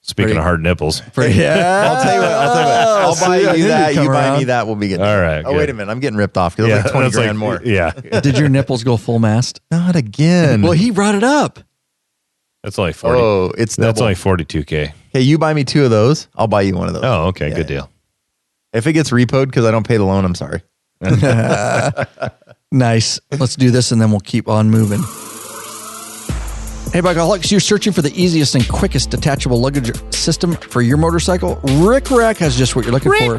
Speaking of hard nipples. I'll tell you what. I'll buy you that. You buy me that. We'll be good. All right. Oh, wait a minute. I'm getting ripped off because it's like 20 grand more. Yeah. Did your nipples go full mast? Not again. Well, he brought it up. That's only 40. Oh, it's That's double. only 42K. Hey, you buy me 2 of those. I'll buy you one of those. Oh, okay. Good deal. If it gets repoed because I don't pay the loan, I'm sorry. Nice. Let's do this and then we'll keep on moving. Hey, Bikeaholics, you're searching for the easiest and quickest detachable luggage system for your motorcycle? Rick Rack has just what you're looking for.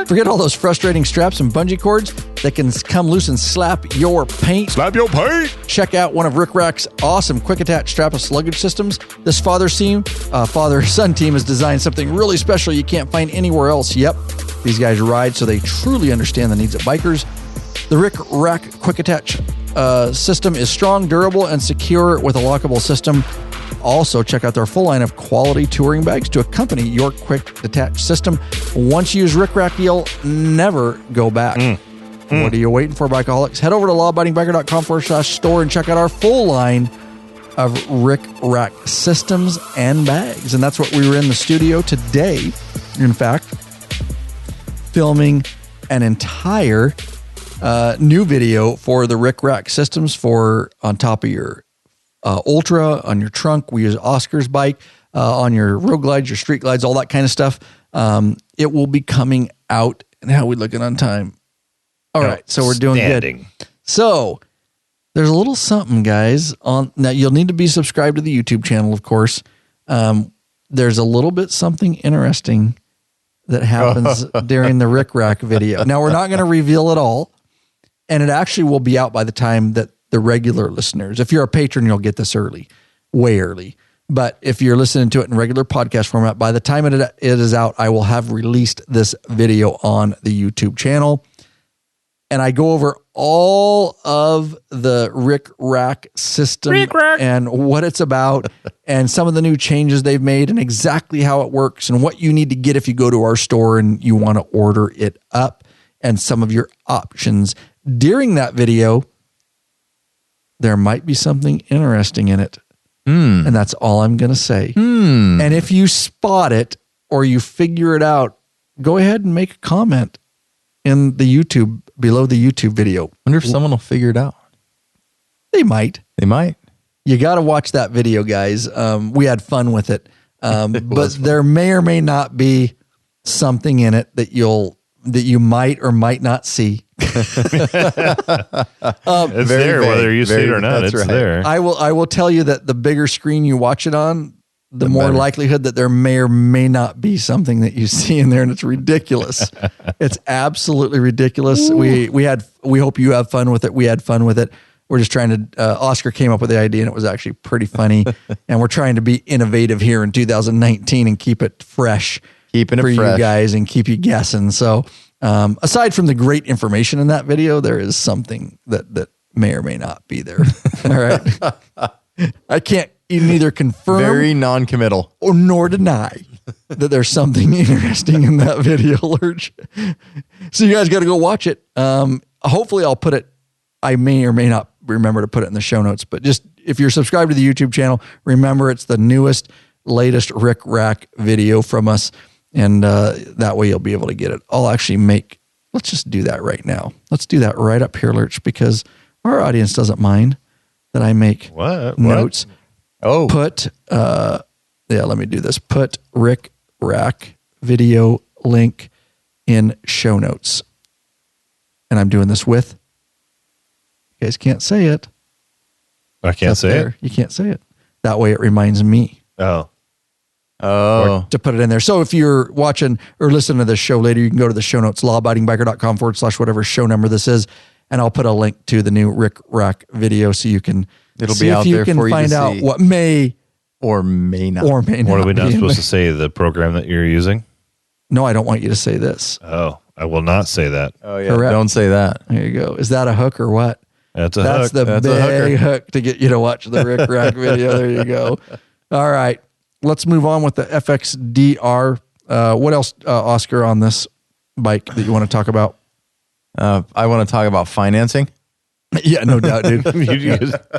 Forget all those frustrating straps and bungee cords that can come loose and slap your paint. Slap your paint! Check out one of Rick Rack's awesome quick attach strapless luggage systems. This father-son team has designed something really special you can't find anywhere else. Yep, these guys ride so they truly understand the needs of bikers. The Rick Rack quick attach system is strong, durable, and secure with a lockable system. Also, check out their full line of quality touring bags to accompany your quick detach system. Once you use Rick Rack, you'll never go back. What are you waiting for, Bikeaholics? Head over to lawabidingbiker.com/store and check out our full line of Rick Rack systems and bags. And that's what we were in the studio today, in fact, filming an entire new video for the Rick Rack systems for on top of your Ultra, on your trunk. We use Oscar's bike, on your road glides, your street glides, all that kind of stuff. It will be coming out. And how are we looking on time? All right, so we're doing good. So there's a little something, guys. Now you'll need to be subscribed to the YouTube channel, of course. There's a little bit something interesting that happens during the Rick Rack video. Now we're not going to reveal it all, and it actually will be out by the time that the regular listeners, if you're a patron, you'll get this early, way early. But if you're listening to it in regular podcast format, by the time it is out, I will have released this video on the YouTube channel. And I go over all of the Rick Rack system and what it's about and some of the new changes they've made and exactly how it works and what you need to get if you go to our store and you want to order it up and some of your options. During that video, there might be something interesting in it. And that's all I'm going to say. And if you spot it or you figure it out, go ahead and make a comment in the YouTube, below the YouTube video. Wonder if someone will figure it out. They might. You got to watch that video, guys. We had fun with it. But there may or may not be something in it that you might or might not see. It's there, whether you see it or not. It's there. I will tell you that the bigger screen you watch it on, the more likelihood that there may or may not be something that you see in there, and it's ridiculous. It's absolutely ridiculous. We hope you have fun with it. We had fun with it. We're just trying to. Oscar came up with the idea, and it was actually pretty funny. And we're trying to be innovative here in 2019 and keep it fresh, you guys, and keep you guessing. So, aside from the great information in that video, there is something that may or may not be there. All right, I can't neither confirm, very non-committal, or nor deny that there's something interesting in that video, Lurch. So you guys got to go watch it. Hopefully I'll put it, I may or may not remember to put it in the show notes, but just if you're subscribed to the YouTube channel, remember it's the newest, latest Rick Rack video from us. And that way you'll be able to get it. I'll actually let's just do that right now. Let's do that right up here, Lurch, because our audience doesn't mind that I make notes. Oh, let me do this. Put Rick Rack video link in show notes. And I'm doing this with, you guys can't say it, I can't say it. You can't say it. That way it reminds me. Oh. To put it in there. So if you're watching or listening to this show later, you can go to the show notes, lawabidingbiker.com/whatever show number this is. And I'll put a link to the new Rick Rack video so you can be out there for you to find out see. what may or may not. Or may not. What are we not supposed to say? The program that you're using? No, I don't want you to say this. Oh, I will not say that. Oh, yeah. Correct. Don't say that. There you go. Is that a hook or what? That's a That's hook. the big hook to get you to watch the Rick Rack video. There you go. All right. Let's move on with the FXDR. What else, Oscar, on this bike that you want to talk about? I want to talk about financing. Yeah, no doubt, dude. That's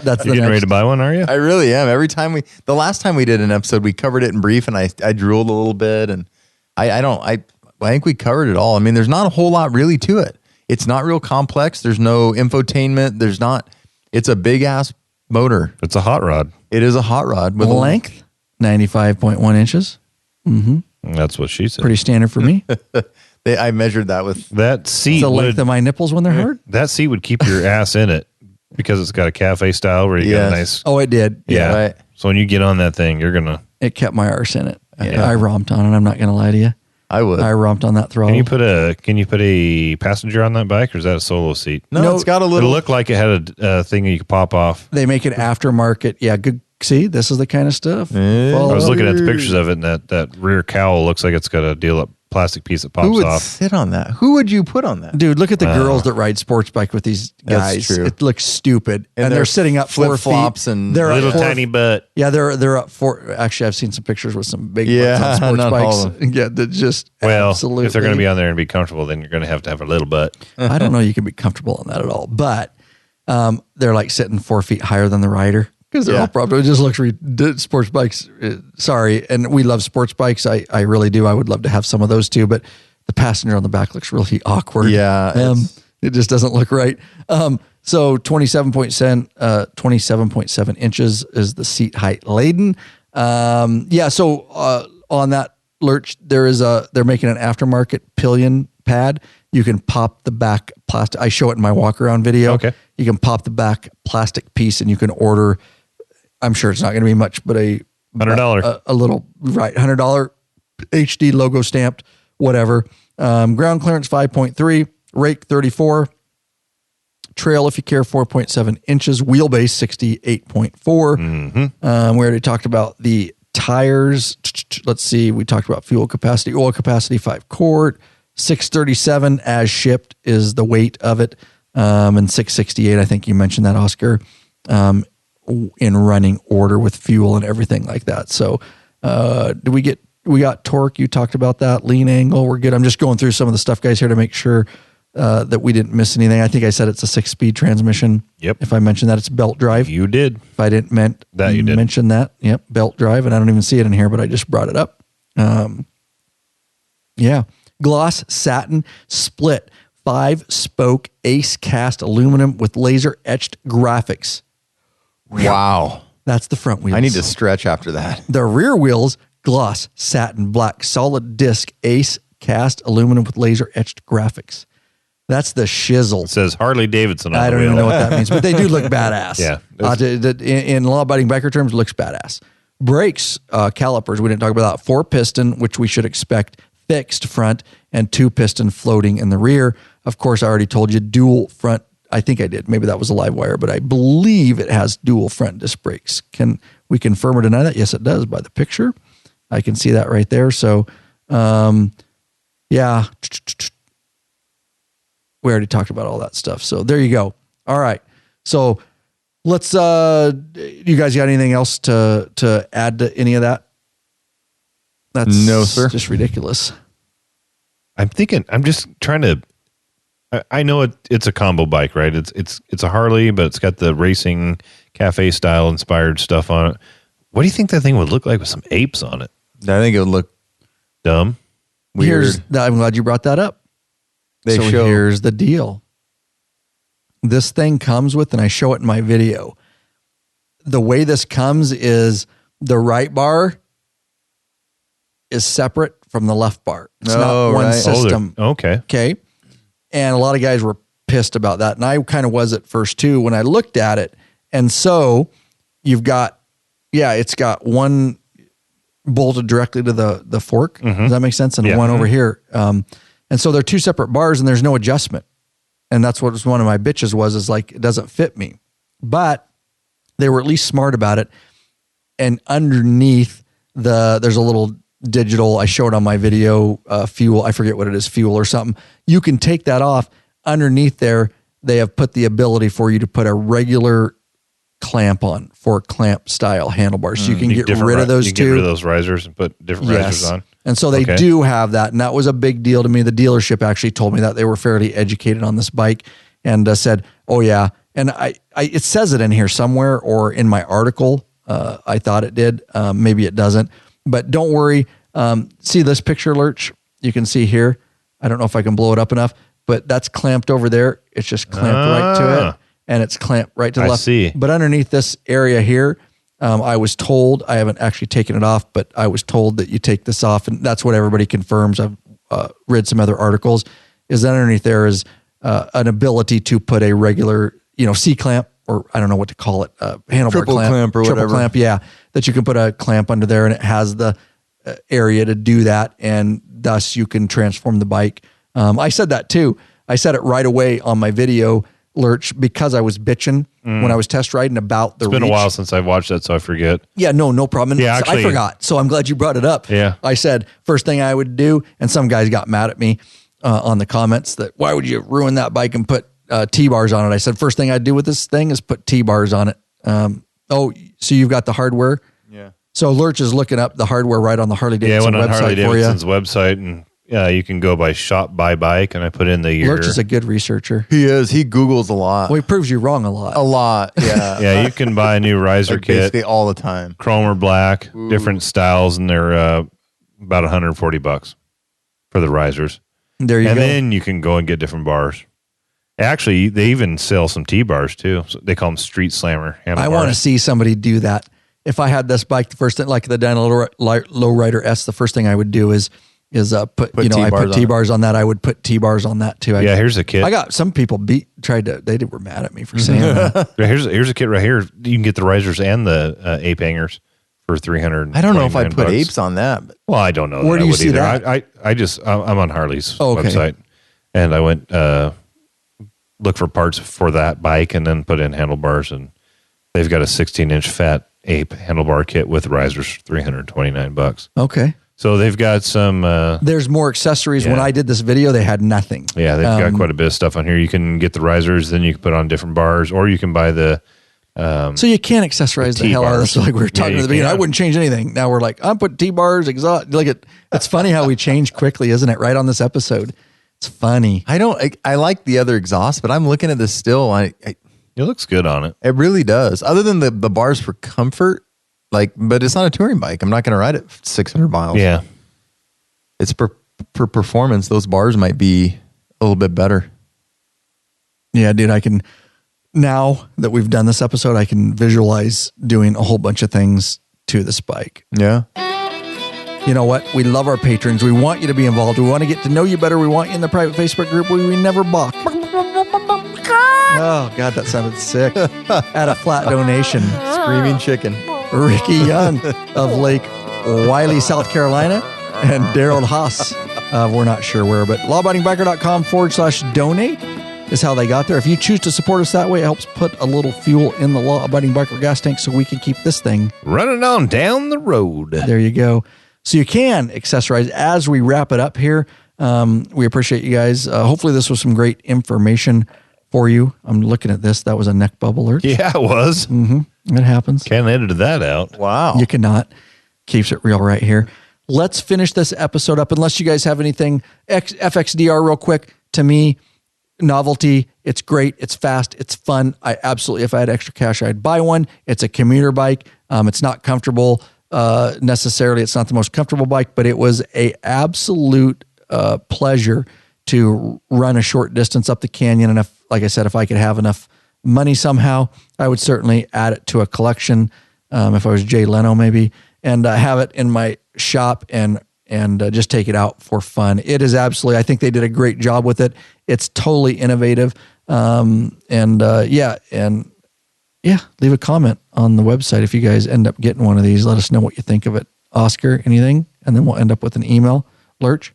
That's you getting ready to buy one, are you? I really am. The last time we did an episode, we covered it in brief, and I drooled a little bit, and I think we covered it all. I mean, there's not a whole lot really to it. It's not real complex. There's no infotainment. It's a big ass motor. It's a hot rod. It is a hot rod with length, 95.1 inches. Mm-hmm. That's what she said. Pretty standard for me. I measured that with that seat. It's the length of my nipples when they're hard. That seat would keep your ass in it because it's got a cafe style where you get a nice. Oh, it did. Yeah. Right. So when you get on that thing, you're gonna. It kept my arse in it. Yeah. I romped on it. I'm not going to lie to you. I would. I romped on that throttle. Can you put a passenger on that bike, or is that a solo seat? No, it's got a little. It looked like it had a thing that you could pop off. They make an aftermarket. Yeah, good. See, this is the kind of stuff. Yeah. I was looking at the pictures of it, and that rear cowl looks like it's got a plastic piece that pops Who would off. sit on that? Who would you put on that? Dude, look at the girls that ride sports bike with these guys. That's true. It looks stupid. And they're sitting up 4 feet. Flip-flops and they're Little up 4 tiny butt. Yeah, they're up 4. Actually, I've seen some pictures with some big Yeah, butts on sports not all bikes. of Yeah, that just Well, absolutely. if they're going to be on there and be comfortable, then you're going to have a little butt. I don't know you can be comfortable on that at all. But they're like sitting 4 feet higher than the rider. Because they're all proper. It just looks sports bikes. Sorry, and we love sports bikes. I really do. I would love to have some of those too. But the passenger on the back looks really awkward. Yeah, it just doesn't look right. So 27.7 inches is the seat height laden. So on that lurch, they're making an aftermarket pillion pad. You can pop the back plastic. I show it in my walk around video. Okay. You can pop the back plastic piece and you can order. I'm sure it's not going to be much, but $100. A little, right? $100 HD logo stamped, whatever. Ground clearance 5.3, rake 34, trail if you care 4.7 inches, wheelbase 68.4. We already talked about the tires. Let's see. We talked about fuel capacity, oil capacity 5 quart, 637 as shipped is the weight of it, and 668. I think you mentioned that, Oscar. In running order with fuel and everything like that. So, we got torque. You talked about that. Lean angle. We're good. I'm just going through some of the stuff, guys, here to make sure that we didn't miss anything. I think I said it's a 6-speed transmission. Yep. If I mentioned that, it's belt drive. You did. If I didn't you did. mention that, yep, belt drive. And I don't even see it in here, but I just brought it up. Gloss satin split 5-spoke ace cast aluminum with laser etched graphics. Wow. That's the front wheels. I need to stretch after that. The rear wheels, gloss, satin, black, solid disc, ace, cast, aluminum with laser etched graphics. That's the shizzle. It says Harley-Davidson on I the don't wheel. even know what that means, but they do look badass. Yeah. In law-abiding biker terms, looks badass. Brakes, calipers, we didn't talk about that. 4-piston, which we should expect fixed front, and 2-piston floating in the rear. Of course, I already told you dual front. I think I did. Maybe that was a live wire, but I believe it has dual front disc brakes. Can we confirm or deny that? Yes, it does by the picture. I can see that right there. So, yeah, we already talked about all that stuff. So there you go. All right. So let's, you guys got anything else to add to any of that? That's no, sir. Just ridiculous. I'm just trying to, I know it's a combo bike, right? It's a Harley, but it's got the racing cafe style inspired stuff on it. What do you think that thing would look like with some apes on it? I think it would look dumb. weird. I'm glad you brought that up. Here's the deal. This thing comes with, and I show it in my video. The way this comes is the right bar is separate from the left bar. It's not one system. Okay. Okay. And a lot of guys were pissed about that. And I kind of was at first too when I looked at it And so you've got, it's got one bolted directly to the fork. Does that make sense? And one over here. And so they're two separate bars and there's no adjustment. And that's what was one of my bitches is like, it doesn't fit me. But they were at least smart about it. And underneath there's a little digital, I showed on my video, fuel. I forget what it is, fuel or something. You can take that off. Underneath there, they have put the ability for you to put a regular clamp on for clamp style handlebars. So you can get rid of those two. Get rid of those risers and put different risers on. And so they do have that. And that was a big deal to me. The dealership actually told me that. They were fairly educated on this bike and said, oh yeah. And it says it in here somewhere or in my article. I thought it did. Maybe it doesn't. But don't worry. See this picture, Lurch? You can see here. I don't know if I can blow it up enough, but that's clamped over there. It's just clamped right to it. And it's clamped right to the left. See. But underneath this area here, I was told, I haven't actually taken it off, but I was told that you take this off, and that's what everybody confirms. I've read some other articles, is that underneath there is an ability to put a regular, C-clamp, or I don't know what to call it, handlebar triple clamp or whatever. Clamp, yeah, that you can put a clamp under there, and it has the area to do that, and thus you can transform the bike. I said that too. I said it right away on my video, Lurch, because I was bitching when I was test riding about the It's been reach. a while since I've watched that, so I forget. Yeah, no problem. And Yeah, actually, I forgot. So I'm glad you brought it up. Yeah. I said, first thing I would do, and some guys got mad at me on the comments that, why would you ruin that bike and put T-bars on it? I said, first thing I'd do with this thing is put T-bars on it. So you've got the hardware? Yeah. So Lurch is looking up the hardware right on the Harley-Davidson website. Yeah, I went on Harley-Davidson's for you. website, and you can go by shop by bike, and I put in the year. Lurch is a good researcher. He is. He Googles a lot. Well, he proves you wrong a lot. A lot, yeah. Yeah, you can buy a new riser Like kit, basically all the time. chrome or black, different styles, and they're about $140 for the risers. There you go. And then you can go and get different bars. Actually, they even sell some T-bars too. So they call them Street Slammer handlebars. I want to see somebody do that. If I had this bike, the first thing, like the Dyna Lowrider S, the first thing I would do is put I put T-bars on that. I would put T-bars on that too. Here's a kit. I got some people they were mad at me for saying that. Here's a kit right here. You can get the risers and the ape hangers for $300. I don't know if I put apes on that. But. Well, I don't know. Where do you see that? I'm on Harley's website, and I went look for parts for that bike, and then put in handlebars, and they've got a 16-inch fat ape handlebar kit with risers, $329. Okay. So they've got some. There's more accessories. When I did this video, they had nothing. Yeah, they've got quite a bit of stuff on here. You can get the risers, then you can put on different bars, or you can buy the. So you can accessorize the hell out of this. Like we were talking at the beginning. I wouldn't change anything. Now we're like, I'm putting T-bars, exhaust. It's funny how we change quickly, isn't it? Right on this episode. It's funny. I like the other exhaust, but I'm looking at this still. It looks good on it. It really does. Other than the bars for comfort, but it's not a touring bike. I'm not going to ride it 600 miles. Yeah. It's for performance. Those bars might be a little bit better. Yeah, dude, now that we've done this episode, I can visualize doing a whole bunch of things to this bike. Yeah. You know what? We love our patrons. We want you to be involved. We want to get to know you better. We want you in the private Facebook group where we never balk. Oh, God, that sounded sick. At a flat donation. Screaming chicken. Ricky Young of Lake Wiley, South Carolina, and Daryl Haas. We're not sure where, but lawabidingbiker.com/donate is how they got there. If you choose to support us that way, it helps put a little fuel in the Law Abiding Biker gas tank so we can keep this thing running on down the road. There you go. So you can accessorize as we wrap it up here. We appreciate you guys. Hopefully this was some great information for you. I'm looking at this. That was a neck bubble alert. Yeah, it was. Mm-hmm. It happens. Can't edit that out. Wow. You cannot. Keeps it real right here. Let's finish this episode up. Unless you guys have anything. FXDR real quick. To me, novelty. It's great. It's fast. It's fun. I absolutely, if I had extra cash, I'd buy one. It's a commuter bike. It's not comfortable necessarily. It's not the most comfortable bike, but it was a absolute pleasure to run a short distance up the canyon. And like I said, if I could have enough money somehow, I would certainly add it to a collection. If I was Jay Leno, maybe, and have it in my shop and just take it out for fun. It is absolutely, I think they did a great job with it. It's totally innovative. And Yeah, leave a comment on the website if you guys end up getting one of these. Let us know what you think of it. Oscar, anything? And then we'll end up with an email. Lurch?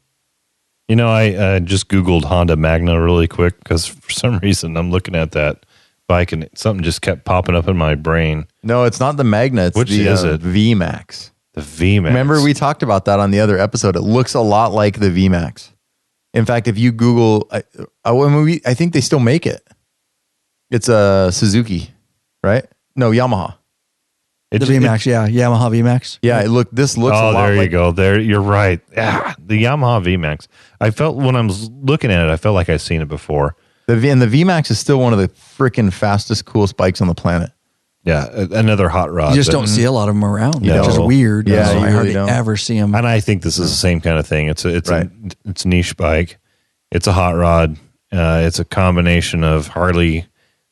I just Googled Honda Magna really quick because for some reason I'm looking at that bike and something just kept popping up in my brain. No, it's not the Magna. It's Which the is it? VMAX. The VMAX. Remember, we talked about that on the other episode. It looks a lot like the VMAX. In fact, if you Google, I think they still make it. It's a Suzuki, right? No, Yamaha. The VMAX, yeah. Yamaha VMAX. Yeah, this looks a lot there like. you go. There, you're right. Yeah, the Yamaha VMAX. I felt when I was looking at it, I felt like I've seen it before. And the VMAX is still one of the freaking fastest, coolest bikes on the planet. Yeah, another hot rod. You just don't see a lot of them around, No. which is weird. Yeah, So you I really hardly don't. ever see them. And I think this is the same kind of thing. It's Right. a niche bike. It's a hot rod. It's a combination of Harley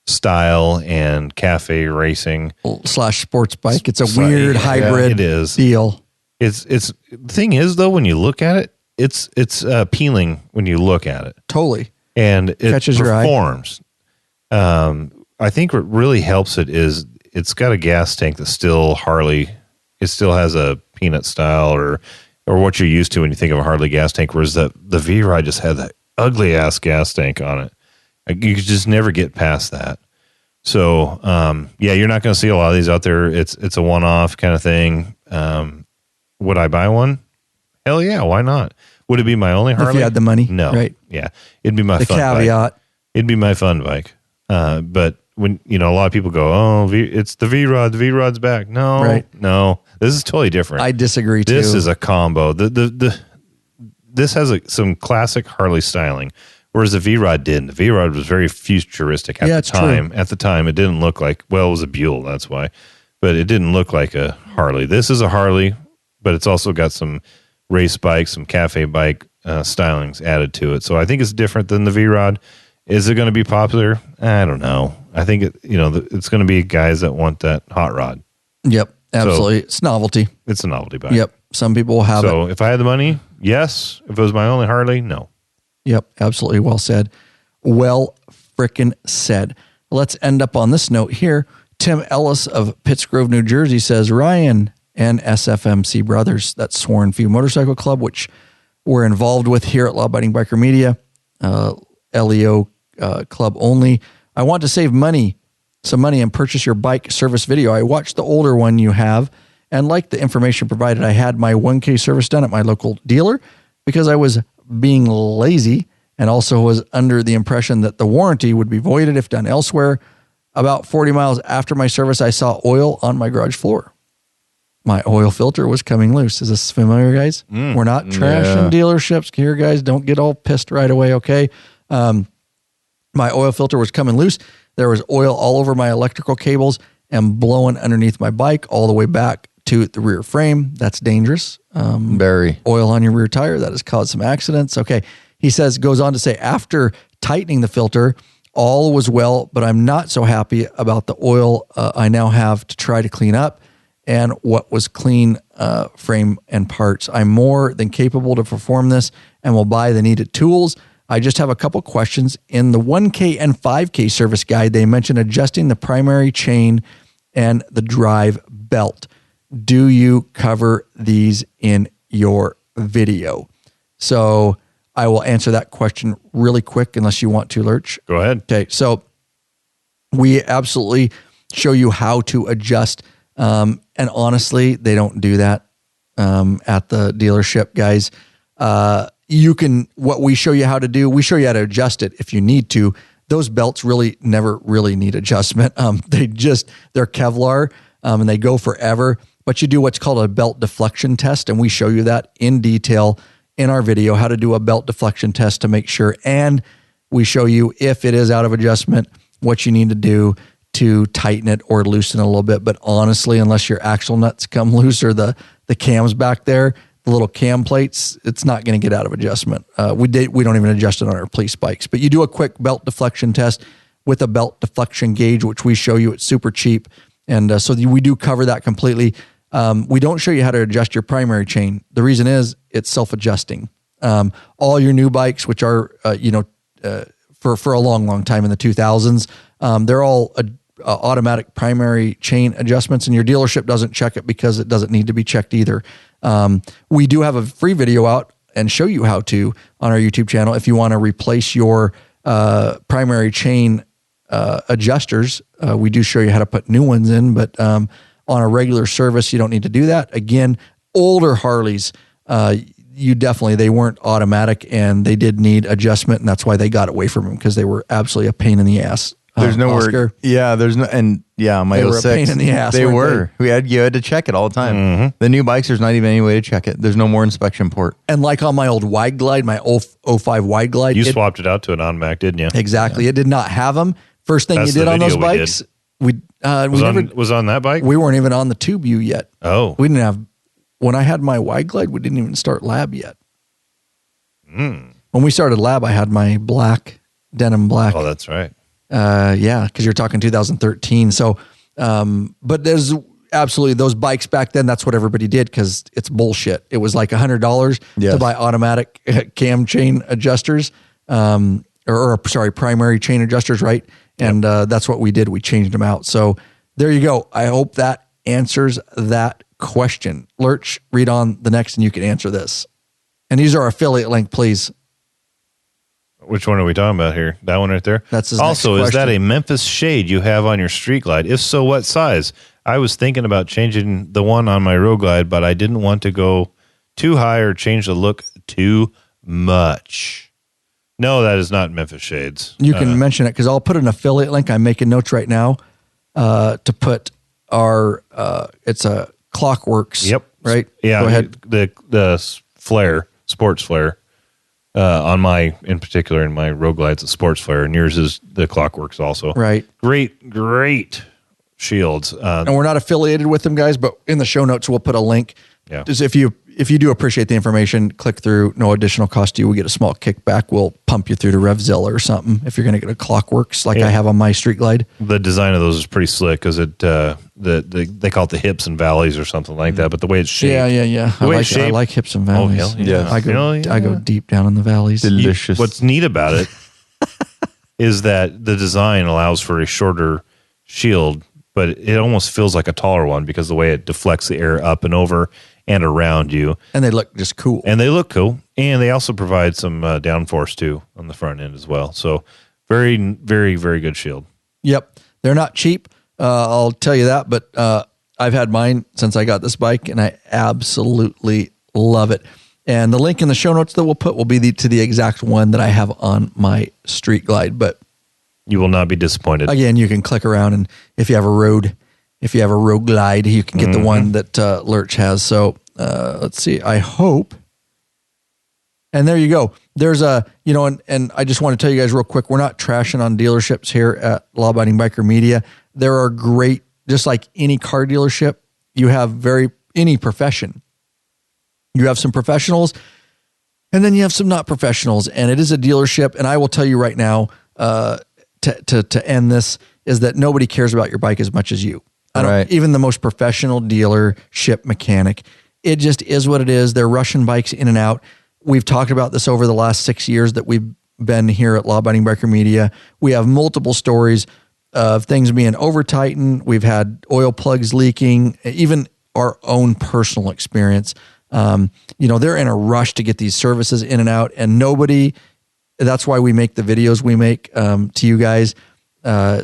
style and cafe racing / sports bike. It's a weird hybrid it is. deal. It's the thing is though, when you look at it, it's appealing when you look at it. Totally. And it Catches your eye. performs. I think what really helps it is it's got a gas tank that's still Harley. It still has a peanut style or what you're used to when you think of a Harley gas tank, whereas the V-Ride just had that ugly ass gas tank on it. You could just never get past that. So, you're not going to see a lot of these out there. It's a one-off kind of thing. Would I buy one? Hell yeah, why not? Would it be my only Harley? If you had the money. No. Right. Yeah. It'd be my The fun caveat. bike. It'd be my fun bike. But when, a lot of people go, it's the V-Rod. The V-Rod's back. No. Right. No. This is totally different. I disagree too. This is a combo. This has some classic Harley styling, whereas the V-Rod didn't. The V-Rod was very futuristic at the time. True. At the time, it didn't look like, it was a Buell, that's why. But it didn't look like a Harley. This is a Harley, but it's also got some race bikes, some cafe bike stylings added to it. So I think it's different than the V-Rod. Is it going to be popular? I don't know. I think it's going to be guys that want that hot rod. Yep. Absolutely. It's novelty. It's a novelty bike. Yep. Some people will have it. So if I had the money, yes. If it was my only Harley, no. Yep, absolutely. Well said. Well frickin' said. Let's end up on this note here. Tim Ellis of Pittsgrove, New Jersey says, Ryan and SFMC Brothers, that's Sworn Few Motorcycle Club, which we're involved with here at Law Abiding Biker Media, LEO club only. I want to save some money and purchase your bike service video. I watched the older one you have and liked the information provided. I had my 1K service done at my local dealer because I was being lazy and also was under the impression that the warranty would be voided if done elsewhere. About 40 miles after my service, I saw oil on my garage floor. My oil filter was coming loose. Is this familiar, guys? We're not trashing dealerships here, guys. Don't get all pissed right away, okay? My oil filter was coming loose. There was oil all over my electrical cables and blowing underneath my bike all the way back to the rear frame. That's dangerous. Very. Oil on your rear tire, that has caused some accidents. Okay. He goes on to say, after tightening the filter, all was well, but I'm not so happy about the oil I now have to try to clean up and what was clean frame and parts. I'm more than capable to perform this and will buy the needed tools. I just have a couple questions. In the 1K and 5K service guide, they mentioned adjusting the primary chain and the drive belt. Do you cover these in your video? So I will answer that question really quick unless you want to, Lurch. Go ahead. Okay, so we absolutely show you how to adjust. And honestly, they don't do that at the dealership, guys. What we show you how to do, we show you how to adjust it if you need to. Those belts really never really need adjustment. They're Kevlar and they go forever. But you do what's called a belt deflection test, and we show you that in detail in our video, how to do a belt deflection test to make sure. And we show you if it is out of adjustment, what you need to do to tighten it or loosen it a little bit. But honestly, unless your axle nuts come loose or the cams back there, the little cam plates, it's not going to get out of adjustment. We don't even adjust it on our police bikes. But you do a quick belt deflection test with a belt deflection gauge, which we show you. It's super cheap. And so we do cover that completely. We don't show you how to adjust your primary chain. The reason is it's self-adjusting. All your new bikes, which are, for a long, long time in the 2000s, they're all automatic primary chain adjustments, and your dealership doesn't check it because it doesn't need to be checked either. We do have a free video out and show you how to on our YouTube channel if you want to replace your primary chain adjusters. We do show you how to put new ones in, but on a regular service, you don't need to do that. Again, older Harleys, they weren't automatic and they did need adjustment, and that's why they got away from them, because they were absolutely a pain in the ass. There's no Oscar. word. Yeah, there's no, and yeah, my They were a 06, pain in the ass, They weren't were. You had to check it all the time. Mm-hmm. The new bikes, there's not even any way to check it. There's no more inspection port. And like on my old wide glide, my 05 wide glide, You swapped it out to an automatic, didn't you? exactly. It did not have them. First thing That's you did the on those video we bikes, Was on that bike? we weren't even on the Tube U yet. Oh. We didn't have, when I had my wide glide, we didn't even start Lab yet. When we started Lab, I had my denim black. Oh, that's right. Yeah, because you're talking 2013. So, but there's absolutely those bikes back then. That's what everybody did, because it's bullshit. It was like $100 to buy automatic cam chain adjusters, primary chain adjusters, right? And that's what we did. We changed them out. So there you go. I hope that answers that question. Lurch, read on the next, and you can answer this. And use our affiliate link, please. Which one are we talking about here? That one right there? That's his Also, next is that question. a Memphis shade you have on your Street Glide? If so, what size? I was thinking about changing the one on my Road Glide, but I didn't want to go too high or change the look too much. No, that is not Memphis shades. You can mention it, because I'll put an affiliate link. I'm making notes right now to put our, it's a Clockworks. Yep. Right? Yeah. Go ahead. The flare, sports flare. In my Road Glide's a sports flare, and yours is the Clockworks also. Right. Great shields. And we're not affiliated with them, guys, but in the show notes, we'll put a link. Yeah. Just if you do appreciate the information, click through, no additional cost to you. We get a small kickback. We'll pump you through to RevZilla or something if you're going to get a Clockworks like I have on my Street Glide. The design of those is pretty slick, because they call it the hips and valleys or something like that. But the way it's shaped, Yeah. I like hips and valleys. hell yeah. I go deep down in the valleys. Delicious. What's neat about it is that the design allows for a shorter shield, but it almost feels like a taller one, because the way it deflects the air up and over and around you. And they look just cool. And they look cool. And they also provide some downforce too on the front end as well. So very, very, very good shield. Yep. They're not cheap. I'll tell you that, but I've had mine since I got this bike, and I absolutely love it. And the link in the show notes that we'll put will be to the exact one that I have on my Street Glide. But You will not be disappointed. again, you can click around, and if you have a road glide, you can get the one that Lurch has. So let's see. I hope. And there you go. There's and I just want to tell you guys real quick, we're not trashing on dealerships here at Law Abiding Biker Media. There are great, just like any car dealership, you have any profession. You have some professionals, and then you have some not professionals, and it is a dealership. And I will tell you right now, to end this, is that nobody cares about your bike as much as you. Even the most professional dealership mechanic. It just is what it is. They're rushing bikes in and out. We've talked about this over the last 6 years that we've been here at Law Abiding Biker Media. We have multiple stories of things being over tightened. We've had oil plugs leaking, even our own personal experience. They're in a rush to get these services in and out, and that's why we make the videos we make to you guys.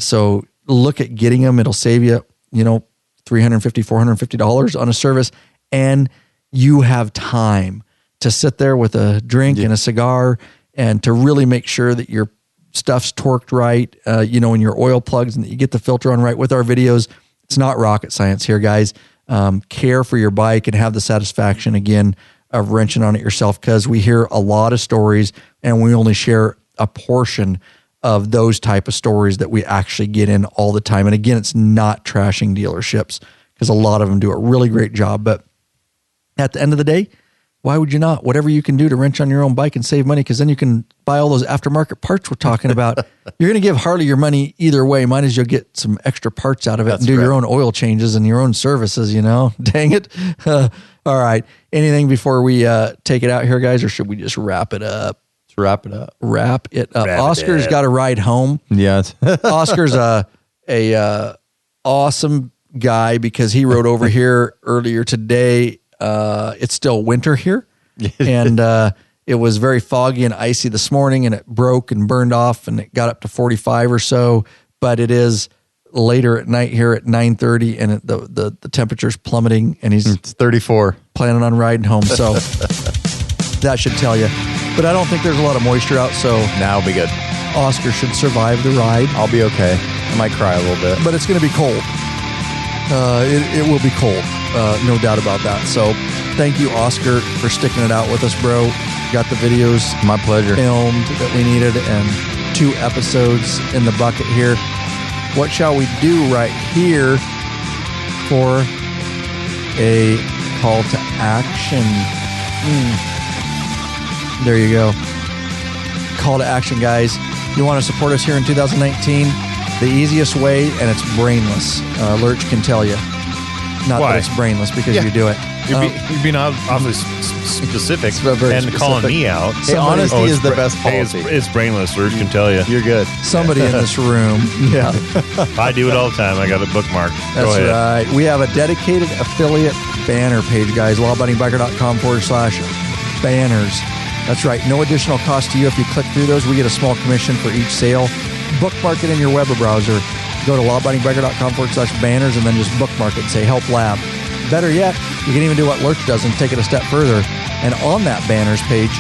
So look at getting them. It'll save you, $350, $450 on a service, and you have time to sit there with a drink and a cigar and to really make sure that your stuff's torqued right, and your oil plugs, and that you get the filter on right with our videos. It's not rocket science here, guys. Care for your bike and have the satisfaction, again, of wrenching on it yourself, because we hear a lot of stories and we only share a portion of those type of stories that we actually get in all the time. And again, it's not trashing dealerships, because a lot of them do a really great job. But at the end of the day, why would you not? Whatever you can do to wrench on your own bike and save money, because then you can buy all those aftermarket parts we're talking about. You're going to give Harley your money either way. Might as well get some extra parts out of it and do your own oil changes and your own services, Dang it. All right. Anything before we take it out here, guys, or should we just wrap it up? Let's wrap it up. Wrap it up. Oscar's got a ride home. Yeah. Oscar's awesome guy because he rode over here earlier today. It's still winter here, and it was very foggy and icy this morning, and it broke and burned off, and it got up to 45 or so. But it is later at night here at 9:30, and the temperature's plummeting, and it's 34. Planning on riding home. So that should tell you. But I don't think there's a lot of moisture out, so Now I'll be good. Oscar should survive the ride. I'll be okay. I might cry a little bit. But it's going to be cold. It will be cold, no doubt about that. So thank you, Oscar, for sticking it out with us, bro. Got the videos My pleasure. filmed that we needed and 2 episodes in the bucket here. What shall we do right here for a call to action? There you go. Call to action, guys. You want to support us here in 2019? The easiest way, and it's brainless. Lurch can tell you. Not Why? that it's brainless because you do it. You're being awfully specific It's very and calling specific. me out. Hey, honesty is the best Hey, policy. it's brainless. Lurch can tell you. You're good. Somebody in this room. Yeah. I do it all the time. I got a bookmark. Go That's ahead. right. We have a dedicated affiliate banner page, guys. lawabidingbiker.com/banners. That's right. No additional cost to you. If you click through those, we get a small commission for each sale. Bookmark it in your web browser. Go to lawabidingbiker.com/banners and then just bookmark it and say Help Lab. Better yet, you can even do what Lurch does and take it a step further. And on that banners page,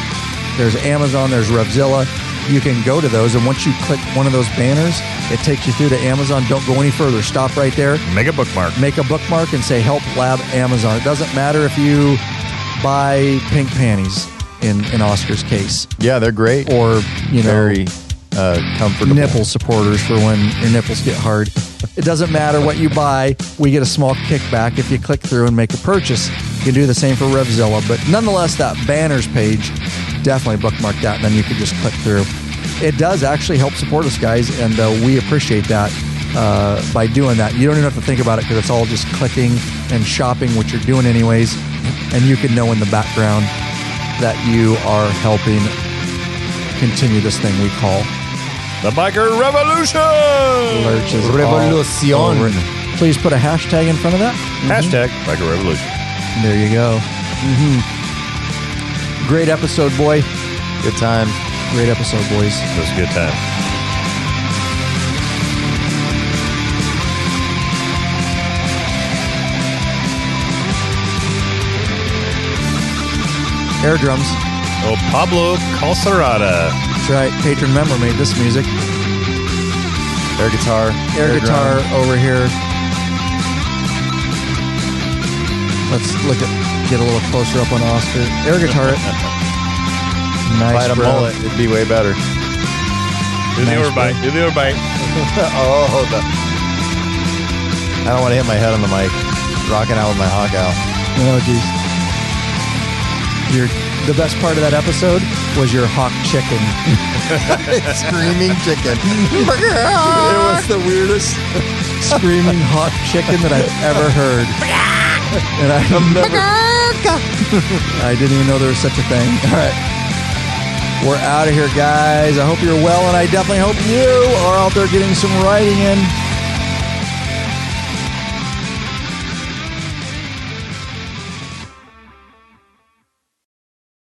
there's Amazon, there's Revzilla. You can go to those, and once you click one of those banners, it takes you through to Amazon. Don't go any further. Stop right there. Make a bookmark. Make a bookmark and say Help Lab Amazon. It doesn't matter if you buy pink panties in Oscar's case, Yeah, they're great. or Very comfortable. nipple supporters for when your nipples get hard. It doesn't matter what you buy. We get a small kickback if you click through and make a purchase. You can do the same for Revzilla, but nonetheless, that banners page, definitely bookmark that, and then you can just click through. It does actually help support us, guys, and we appreciate that by doing that. You don't even have to think about it because it's all just clicking and shopping, which you're doing anyways, and you can know in the background that you are helping continue this thing we call The Biker Revolution. Lurch's Revolution. all over it. Please put a hashtag in front of that. Hashtag Biker Revolution. There you go. Great episode, boy. Good time. Great episode, boys. It was a good time. Air drums. Oh, Pablo Calcerada. That's right. Patron member made this music. Air guitar. Air guitar drum. over here. Let's get a little closer up on Oscar. Air guitar. If I Nice, had a bro. mullet, it'd be way better. Do the Nice, overbite. Do the overbite. I don't want to hit my head on the mic. Rocking out with my hawk owl. Oh, geez. The best part of that episode was your hawk chicken. Screaming chicken. It was the weirdest screaming hawk chicken that I've ever heard. And I didn't even know there was such a thing. All right. We're out of here, guys. I hope you're well, and I definitely hope you are out there getting some riding in.